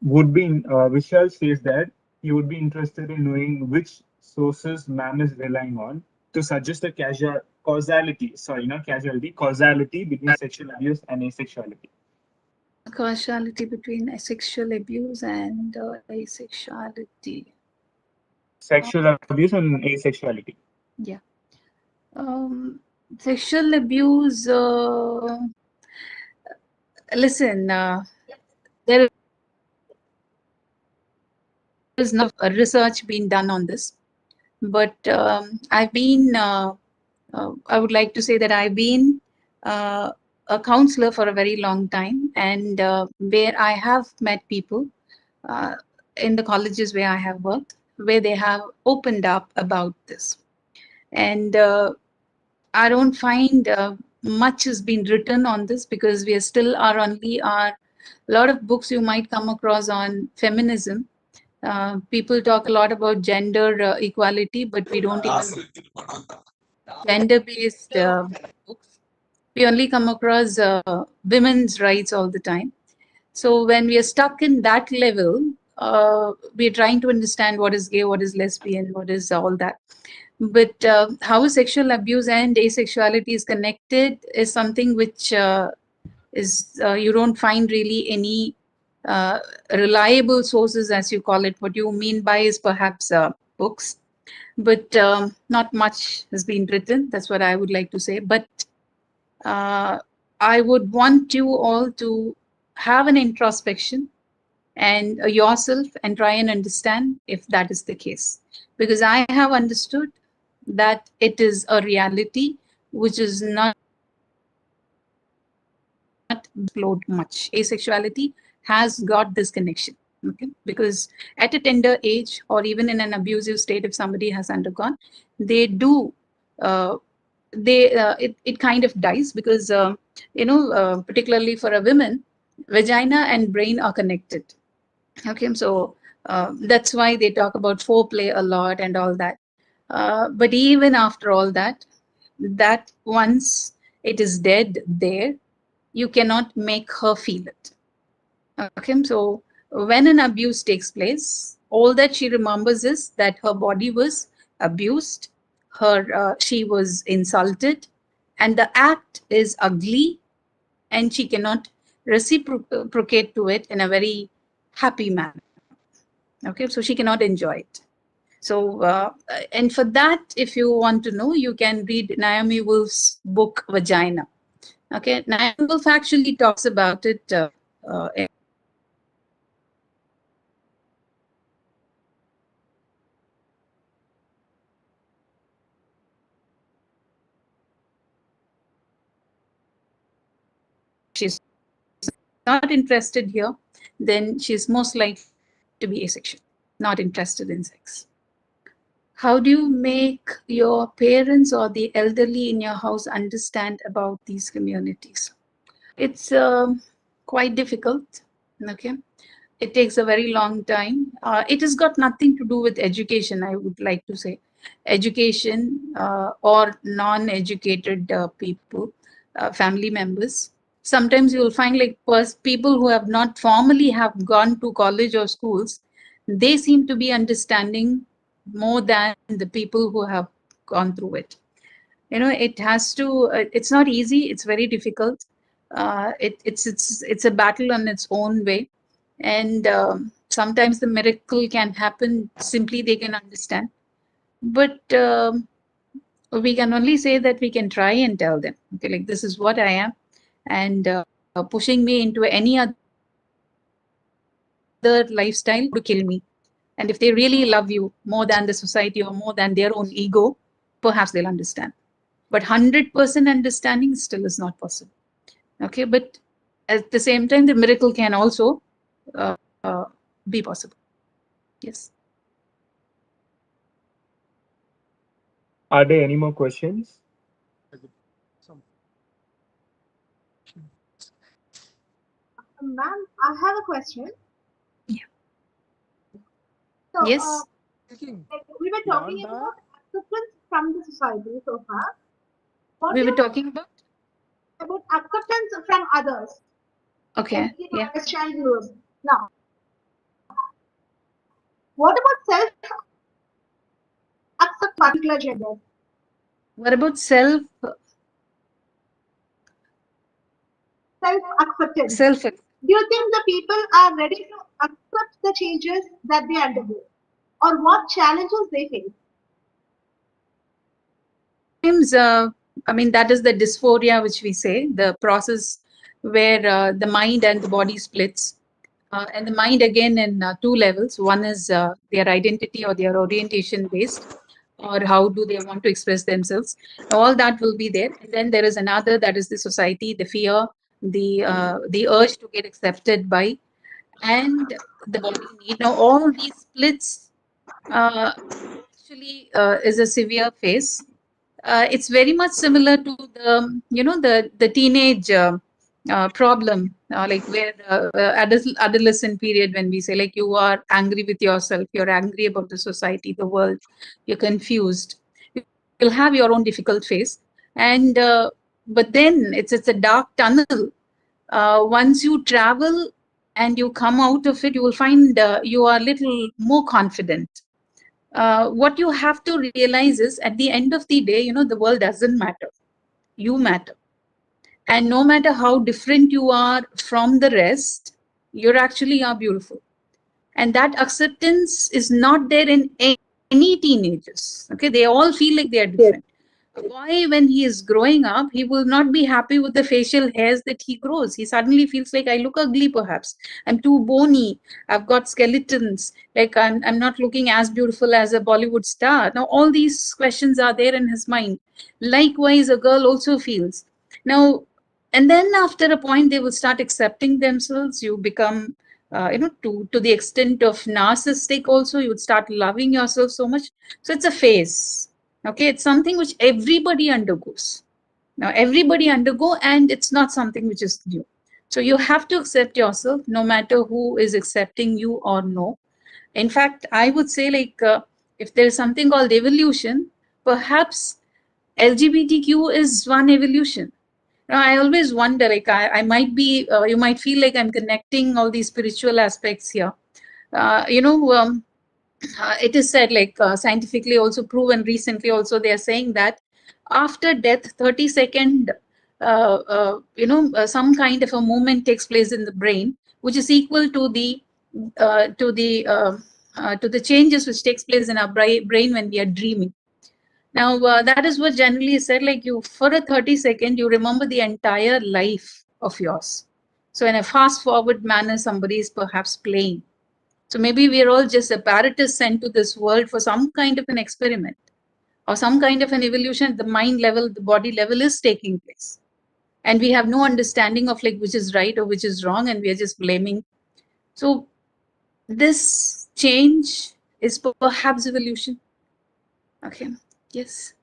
Would be Vishal says that he would be interested in knowing which sources ma'am is relying on to suggest a causality. Sorry, not casualty, causality between sexual abuse and asexuality. Causality between sexual abuse and asexuality. Sexual abuse and asexuality. Yeah. Sexual abuse. Listen, there is not research being done on this, but I've been. I would like to say that I've been a counselor for a very long time, and where I have met people uh, in the colleges where I have worked, where they have opened up about this. And I don't find much has been written on this, because we are still are only are a lot of books you might come across on feminism. People talk a lot about gender equality, but we don't even gender-based books. We only come across women's rights all the time. So when we are stuck in that level, we are trying to understand what is gay, what is lesbian, what is all that. But how sexual abuse and asexuality is connected is something which is you don't find really any reliable sources, as you call it. What you mean by is perhaps books, but not much has been written. That's what I would like to say. But I would want you all to have an introspection and yourself and try and understand if that is the case. Because I have understood that it is a reality which is not explored much. Asexuality has got this connection. Okay, because at a tender age or even in an abusive state, if somebody has undergone, they do it kind of dies because particularly for a woman, vagina and brain are connected. Okay, so that's why they talk about foreplay a lot and all that. But even after all that, that once it is dead there, you cannot make her feel it. Okay, so when an abuse takes place, all that she remembers is that her body was abused, she was insulted, and the act is ugly, and she cannot reciprocate to it in a very happy manner. Okay, so she cannot enjoy it. So, and for that, if you want to know, you can read Naomi Wolf's book Vagina. Okay, Naomi Wolf actually talks about it. She's not interested here, then she's most likely to be asexual, not interested in sex. How do you make your parents or the elderly in your house understand about these communities? It's quite difficult. Okay, it takes a very long time. It has got nothing to do with education, I would like to say. Education or non-educated people, family members. Sometimes you will find like people who have not formally have gone to college or schools, they seem to be understanding more than the people who have gone through it. It has to, it's not easy, it's very difficult. It's a battle on its own way, and sometimes the miracle can happen, simply they can understand. But we can only say that we can try and tell them, okay, like this is what I am, and pushing me into any other lifestyle to kill me. And if they really love you more than the society or more than their own ego, perhaps they'll understand. But 100% understanding still is not possible. Okay, but at the same time, the miracle can also uh, be possible. Yes. Are there any more questions? Ma'am, I have a question. Yeah. So, Yes. we were talking about acceptance from the society so far. We were talking about acceptance from others. Okay. Yeah. Understand you. Now, what about self-accept particular gender? What about self Self-acceptance. self? Do you think the people are ready to accept the changes that they undergo, or what challenges they face? Sometimes, I mean, that is the dysphoria which we say, the process where the mind and the body splits. And the mind again in two levels. One is their identity or their orientation based, or how do they want to express themselves. All that will be there. And then there is another, that is the society, the fear, the urge to get accepted by, and the body need. Now all these splits actually is a severe phase. It's very much similar to the teenage problem, like where adolescent period, when we say like you are angry with yourself, you're angry about the society, the world, you're confused. You'll have your own difficult phase, and but then it's a dark tunnel. Once you travel and you come out of it, you will find you are a little more confident. What you have to realize is at the end of the day, the world doesn't matter. You matter. And no matter how different you are from the rest, You actually are beautiful. And that acceptance is not there in any teenagers. Okay, they all feel like they are different. Yes. A boy, when he is growing up, he will not be happy with the facial hairs that he grows. He suddenly feels like, I look ugly, perhaps. I'm too bony. I've got skeletons. Like, I'm not looking as beautiful as a Bollywood star. Now, all these questions are there in his mind. Likewise, a girl also feels. Now, and then after a point, they will start accepting themselves. You become, to the extent of narcissistic also, you would start loving yourself so much. So it's a phase. Okay, it's something which everybody undergoes. Now, everybody undergo, and it's not something which is new. So you have to accept yourself, no matter who is accepting you or no. In fact, I would say, like, if there is something called evolution, perhaps LGBTQ is one evolution. Now, I always wonder, like, I might be, you might feel like I'm connecting all these spiritual aspects here. Uh, you know, um, it is said, like, scientifically also proven recently also, they are saying that after death, 30-second, some kind of a movement takes place in the brain, which is equal to the uh, to the uh, to the changes which takes place in our brain when we are dreaming. Now, that is what generally is said, like, you, for a 30-second, you remember the entire life of yours. So in a fast forward manner, somebody is perhaps playing. So maybe we are all just apparatus sent to this world for some kind of an experiment or some kind of an evolution at the mind level, the body level is taking place. And we have no understanding of, like, which is right or which is wrong, and we are just blaming. So this change is perhaps evolution. Okay. Yes.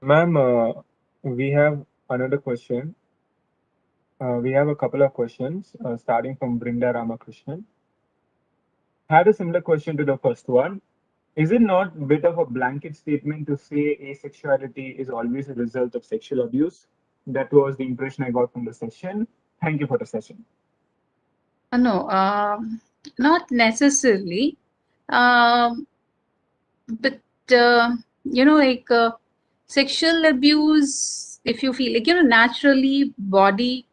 Ma'am, we have another question. We have a couple of questions, starting from Brinda Ramakrishnan. Had a similar question to the first one. Is it not a bit of a blanket statement to say asexuality is always a result of sexual abuse? That was the impression I got from the session. Thank you for the session. No, not necessarily. Um, but like, sexual abuse, if you feel like, naturally, body,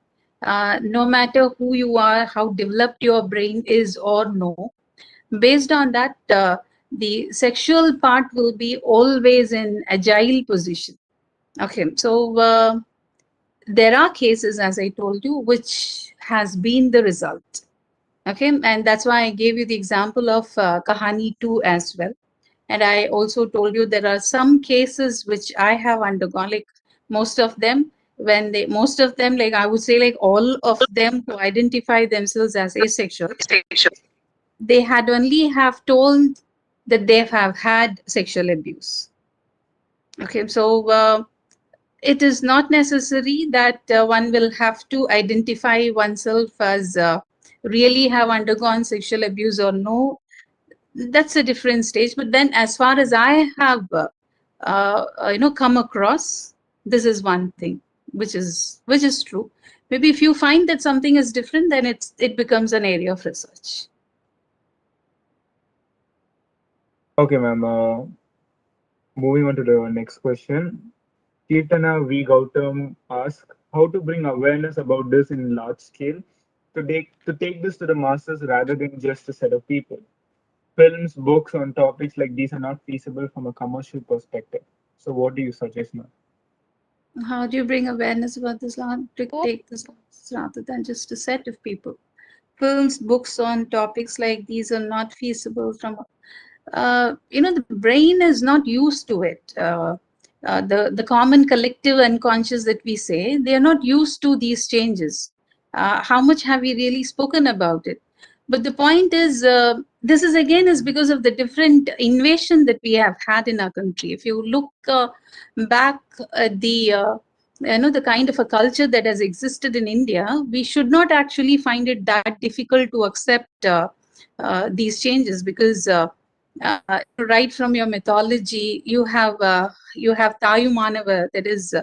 no matter who you are, how developed your brain is or no, based on that, the sexual part will be always in agile position. Okay, so there are cases, as I told you, which has been the result. Okay, and that's why I gave you the example of Kahani 2 as well. And I also told you there are some cases which I have undergone, like, most of them, most of them, like, I would say, like, all of them who identify themselves as asexual, they had only have told that they have had sexual abuse. Okay, so it is not necessary that one will have to identify oneself as really have undergone sexual abuse or no. That's a different stage. But then, as far as I have come across, this is one thing which is true. Maybe if you find that something is different, then it becomes an area of research. Okay, ma'am. Moving on to the next question. Kirtana V. Gautam asks how to bring awareness about this in large scale to take this to the masses rather than just a set of people. Films, books on topics like these are not feasible from a commercial perspective. So, what do you suggest, ma'am? How do you bring awareness about this to take this rather than just a set of people? Films, books on topics like these are not feasible from the brain is not used to it. The common collective unconscious that we say, they are not used to these changes. How much have we really spoken about it? But the point is, this is again is because of the different invasion that we have had in our country. If you look back at the kind of a culture that has existed in India, we should not actually find it that difficult to accept these changes, because right from your mythology, you have Tayu Manava, that is,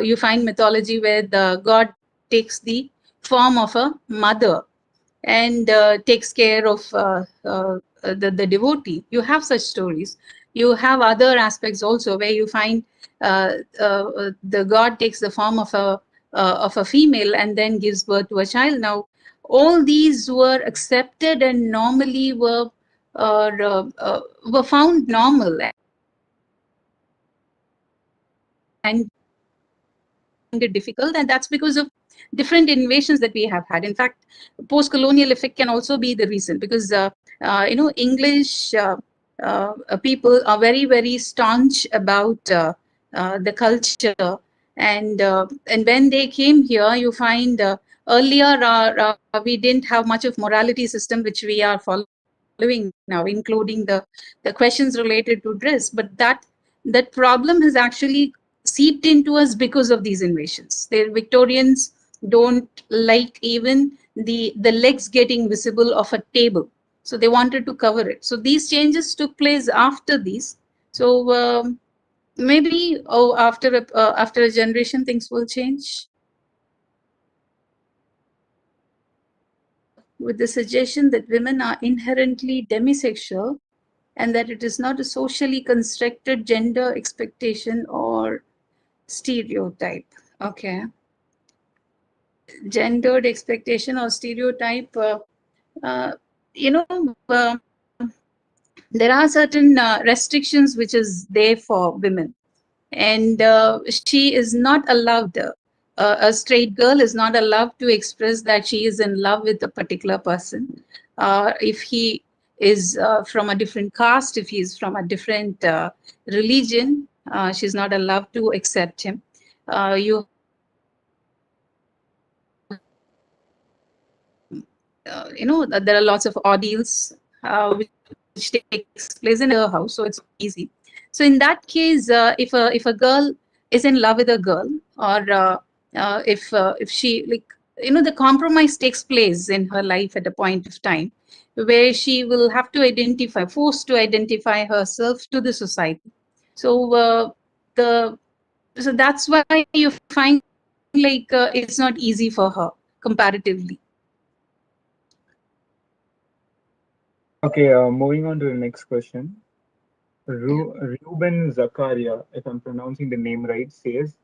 you find mythology where the god takes the form of a mother and takes care of the devotee. You have such stories. You have other aspects also where you find the god takes the form of a of a female and then gives birth to a child. Now, all these were accepted and normally were found normal, and it difficult, and that's because of different invasions that we have had. In fact, post-colonial effect can also be the reason, because English people are very, very staunch about the culture, and when they came here, you find earlier we didn't have much of morality system which we are following now, including the questions related to dress, but that problem has actually seeped into us because of these invasions. The Victorians don't like even the legs getting visible of a table, so they wanted to cover it. So these changes took place after these. So maybe after a generation, things will change. With the suggestion that women are inherently demisexual and that it is not a socially constructed gender expectation or stereotype. Okay. Gendered expectation or stereotype. Uh, you know, uh, there are certain restrictions which is there for women, and she is not allowed. A straight girl is not allowed to express that she is in love with a particular person. If he is from a different caste, if he is from a different religion, she's not allowed to accept him. You have there are lots of ordeals which takes place in her house, so it's easy. So in that case, if a girl is in love with a girl, or if she, like, the compromise takes place in her life at a point of time where she will have to forced to identify herself to the society. So the so that's why you find, like, it's not easy for her comparatively. Okay, moving on to the next question. Ruben Zakaria, if I'm pronouncing the name right, says,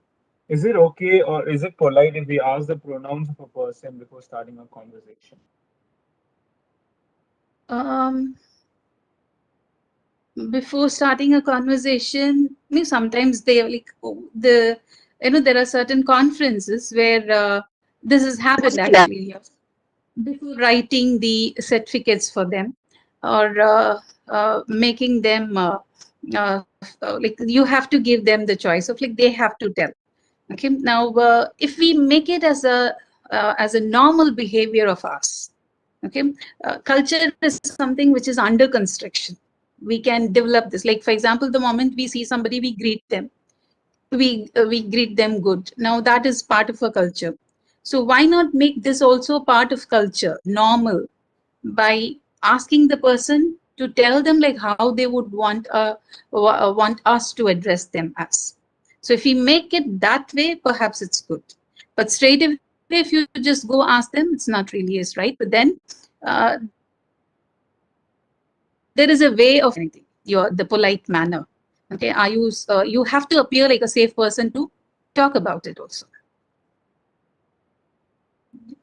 is it okay or is it polite if we ask the pronouns of a person before starting a conversation? Um, Before starting a conversation, sometimes they are like, there are certain conferences where this has happened actually. Yes. Before writing the certificates for them, or making them like, you have to give them the choice of, like, they have to tell. Okay, now if we make it as a normal behavior of us, okay, culture is something which is under construction. We can develop this. Like, for example, the moment we see somebody, we greet them. We greet them good. Now that is part of a culture. So why not make this also part of culture, normal, by asking the person to tell them, like, how they would want us to address them as. So if we make it that way, perhaps it's good. But straight away, if you just go ask them, it's not really is right. But then there is a way of anything. The polite manner. Okay, you have to appear like a safe person to talk about it also.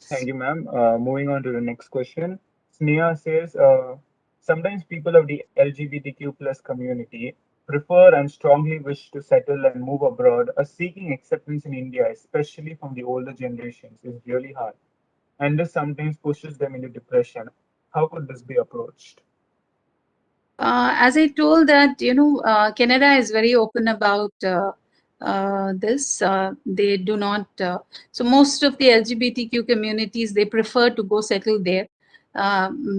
Thank you, ma'am. Moving on to the next question. Sneha says, sometimes people of the LGBTQ plus community prefer and strongly wish to settle and move abroad, as seeking acceptance in India, especially from the older generations, is really hard. And this sometimes pushes them into depression. How could this be approached? As I told that, Canada is very open about this. They do not. So most of the LGBTQ communities, they prefer to go settle there,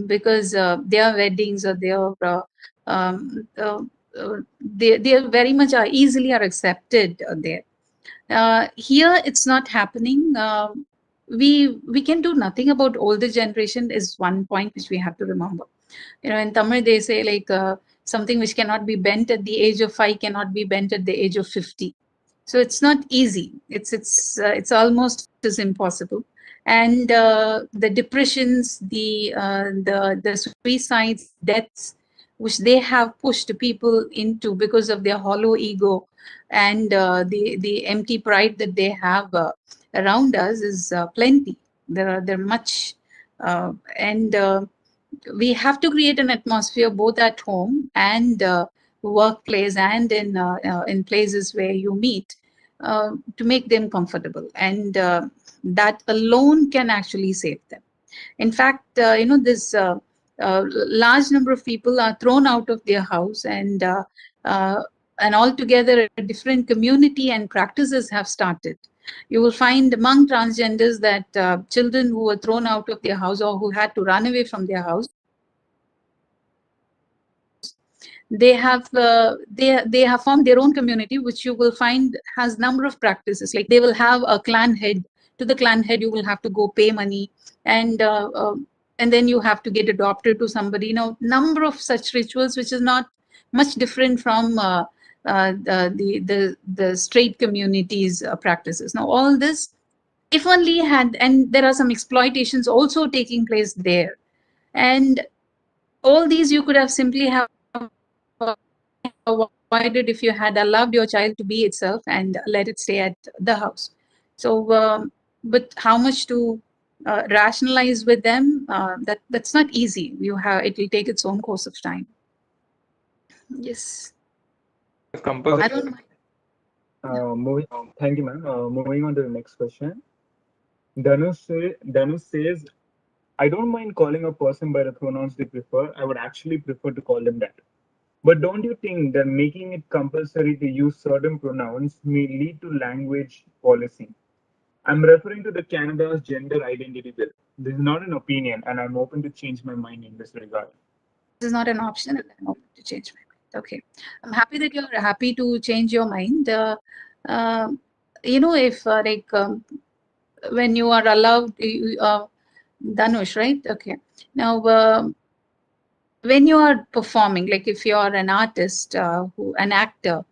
because their weddings, or their they are very much are easily are accepted there. Here, it's not happening. We can do nothing about older generation is one point which we have to remember. In Tamil, they say, like, something which cannot be bent at the age of 5 cannot be bent at the age of 50. So it's not easy. It's almost as impossible. And the depressions, the suicides, deaths, which they have pushed people into because of their hollow ego and the empty pride that they have. around us is plenty. There are much, and we have to create an atmosphere both at home and workplace and in places where you meet to make them comfortable, and that alone can actually save them. In fact, this large number of people are thrown out of their house, uh, and altogether a different community and practices have started. You will find among transgenders that children who were thrown out of their house or who had to run away from their house, they have formed their own community, which you will find has number of practices. Like they will have a clan head. To the clan head, you will have to go pay money, and and then you have to get adopted to somebody. Number of such rituals, which is not much different from the straight communities practices. Now, all this, if only had, and there are some exploitations also taking place there, and all these you could have simply have avoided if you had allowed your child to be itself and let it stay at the house. So, but how much to rationalize with them? That's not easy. It will take its own course of time. Yes, I don't mind. Moving, thank you, ma'am. Moving on to the next question. Dhanush says, I don't mind calling a person by the pronouns they prefer. I would actually prefer to call them that. But don't you think that making it compulsory to use certain pronouns may lead to language policy? I'm referring to the Canada's gender identity bill. This is not an opinion, and I'm open to change my mind in this regard. This is not an option, and I'm open to change my mind. Okay, I'm happy that you're happy to change your mind. Uh, if when you are allowed, Dhanush, right? Okay. Now, when you are performing, like if you are an artist, an actor,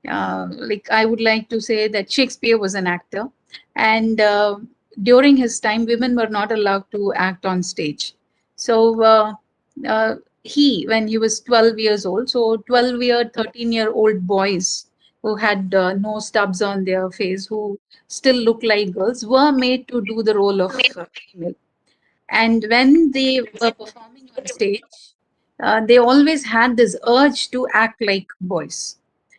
like I would like to say that Shakespeare was an actor, and during his time, women were not allowed to act on stage. So when he was 12 years old, so 12-year, 13-year-old boys who had no stubs on their face, who still looked like girls, were made to do the role of female. And when they were performing on stage, they always had this urge to act like boys.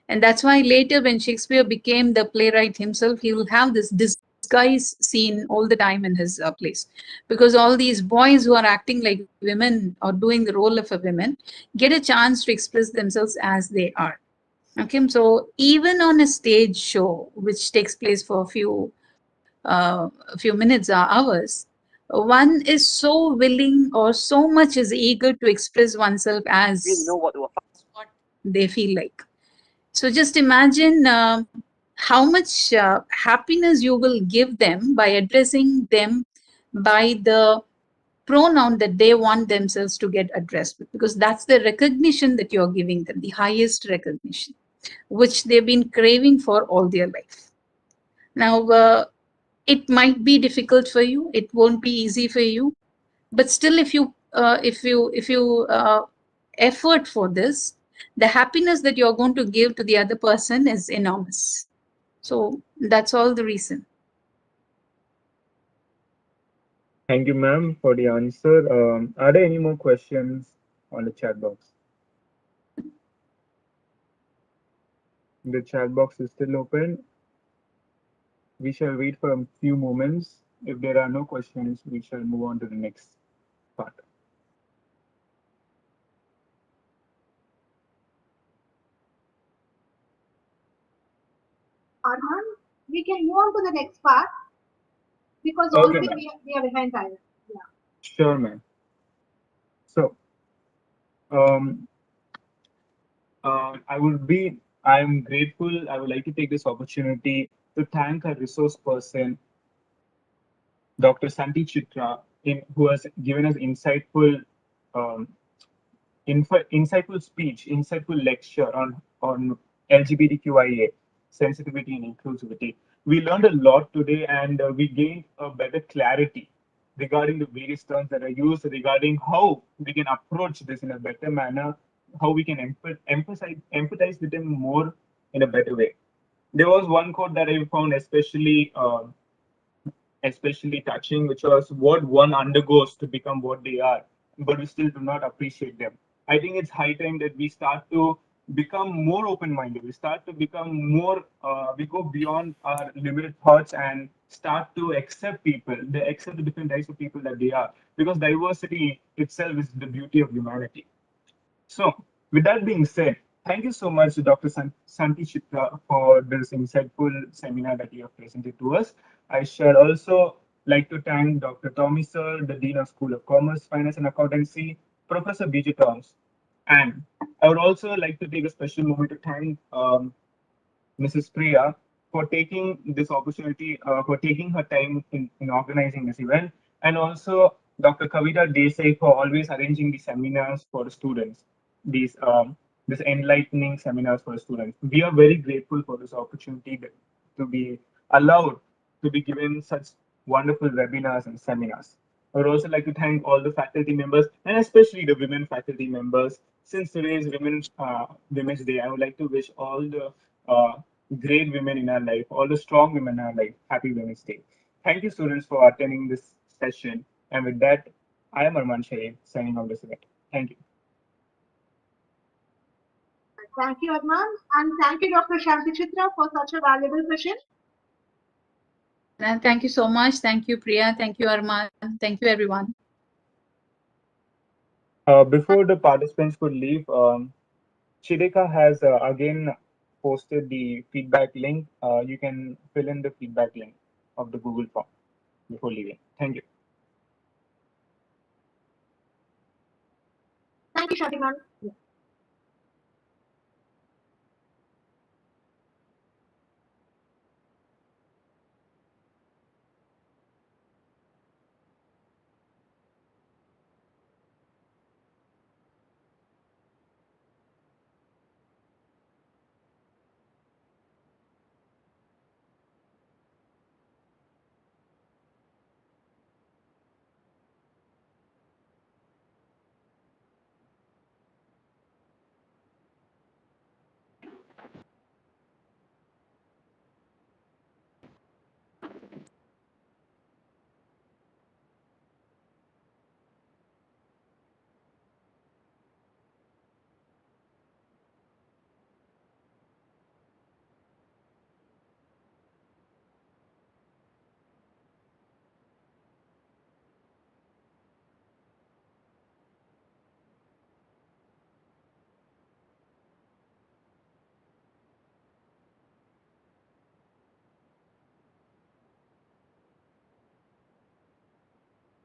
And that's why later, when Shakespeare became the playwright himself, he will have this disguise scene all the time in his plays. Because all these boys who are acting like women or doing the role of a woman get a chance to express themselves as they are. Okay, so even on a stage show, which takes place for a few minutes or hours, one is so willing or so much is eager to express oneself as what they feel like. So just imagine how much happiness you will give them by addressing them by the pronoun that they want themselves to get addressed with, because that's the recognition that you're giving them, the highest recognition, which they've been craving for all their life. Now, it might be difficult for you, it won't be easy for you, but still, if you effort for this, the happiness that you're going to give to the other person is enormous. So that's all the reason. Thank you, ma'am, for the answer. Are there any more questions on the chat box? The chat box is still open. We shall wait for a few moments. If there are no questions, we shall move on to the next part. Arman, we can move on to the next part because Okay, already ma'am. we are behind time. Yeah. Sure, ma'am. So, um, I'm grateful. I would like to take this opportunity to thank our resource person, Dr. Santi Chitra, who has given us um, insightful speech, insightful lecture on LGBTQIA sensitivity and inclusivity. We learned a lot today, and we gained a better clarity regarding the various terms that are used, regarding how we can approach this in a better manner, how we can empathize with them more in a better way. There was one quote that I found especially especially touching, which was what one undergoes to become what they are, but we still do not appreciate them. I think it's high time that we start to become more open-minded. We start to become more, we go beyond our limited thoughts and start to accept people, they accept the different types of people that they are, because diversity itself is the beauty of humanity. So, with that being said, thank you so much, Dr. Santi Chitra, for this insightful seminar that you have presented to us. I shall also like to thank Dr. Tommy Sir, the Dean of School of Commerce, Finance and Accountancy, Professor B.J. Toms. And I would also like to take a special moment to thank Mrs. Priya for taking this opportunity, for taking her time in organizing this event, and also Dr. Kavita Desai for always arranging the seminars for the students, these this enlightening seminars for the students. We are very grateful for this opportunity to be allowed to be given such wonderful webinars and seminars. I would also like to thank all the faculty members and especially the women faculty members. Since today is Women's Day, I would like to wish all the uh, great women in our life, all the strong women in our life, happy Women's Day. Thank you, students, for attending this session. And with that, I am Arman Shaheed, signing off this event. Thank you. Thank you, Adnan, and thank you, Dr. Shanti Chitra, for such a valuable session. And thank you so much. Thank you, Priya. Thank you, Arman. Thank you, everyone. Before the participants could leave, Chideka has again posted the feedback link. You can fill in the feedback link of the Google form before leaving. Thank you. Thank you, Shanti.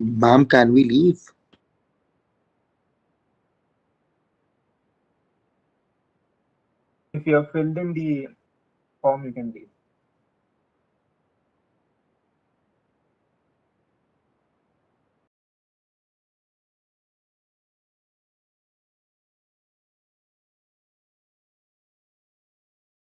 Ma'am, can we leave? If you have filled in the form, you can leave.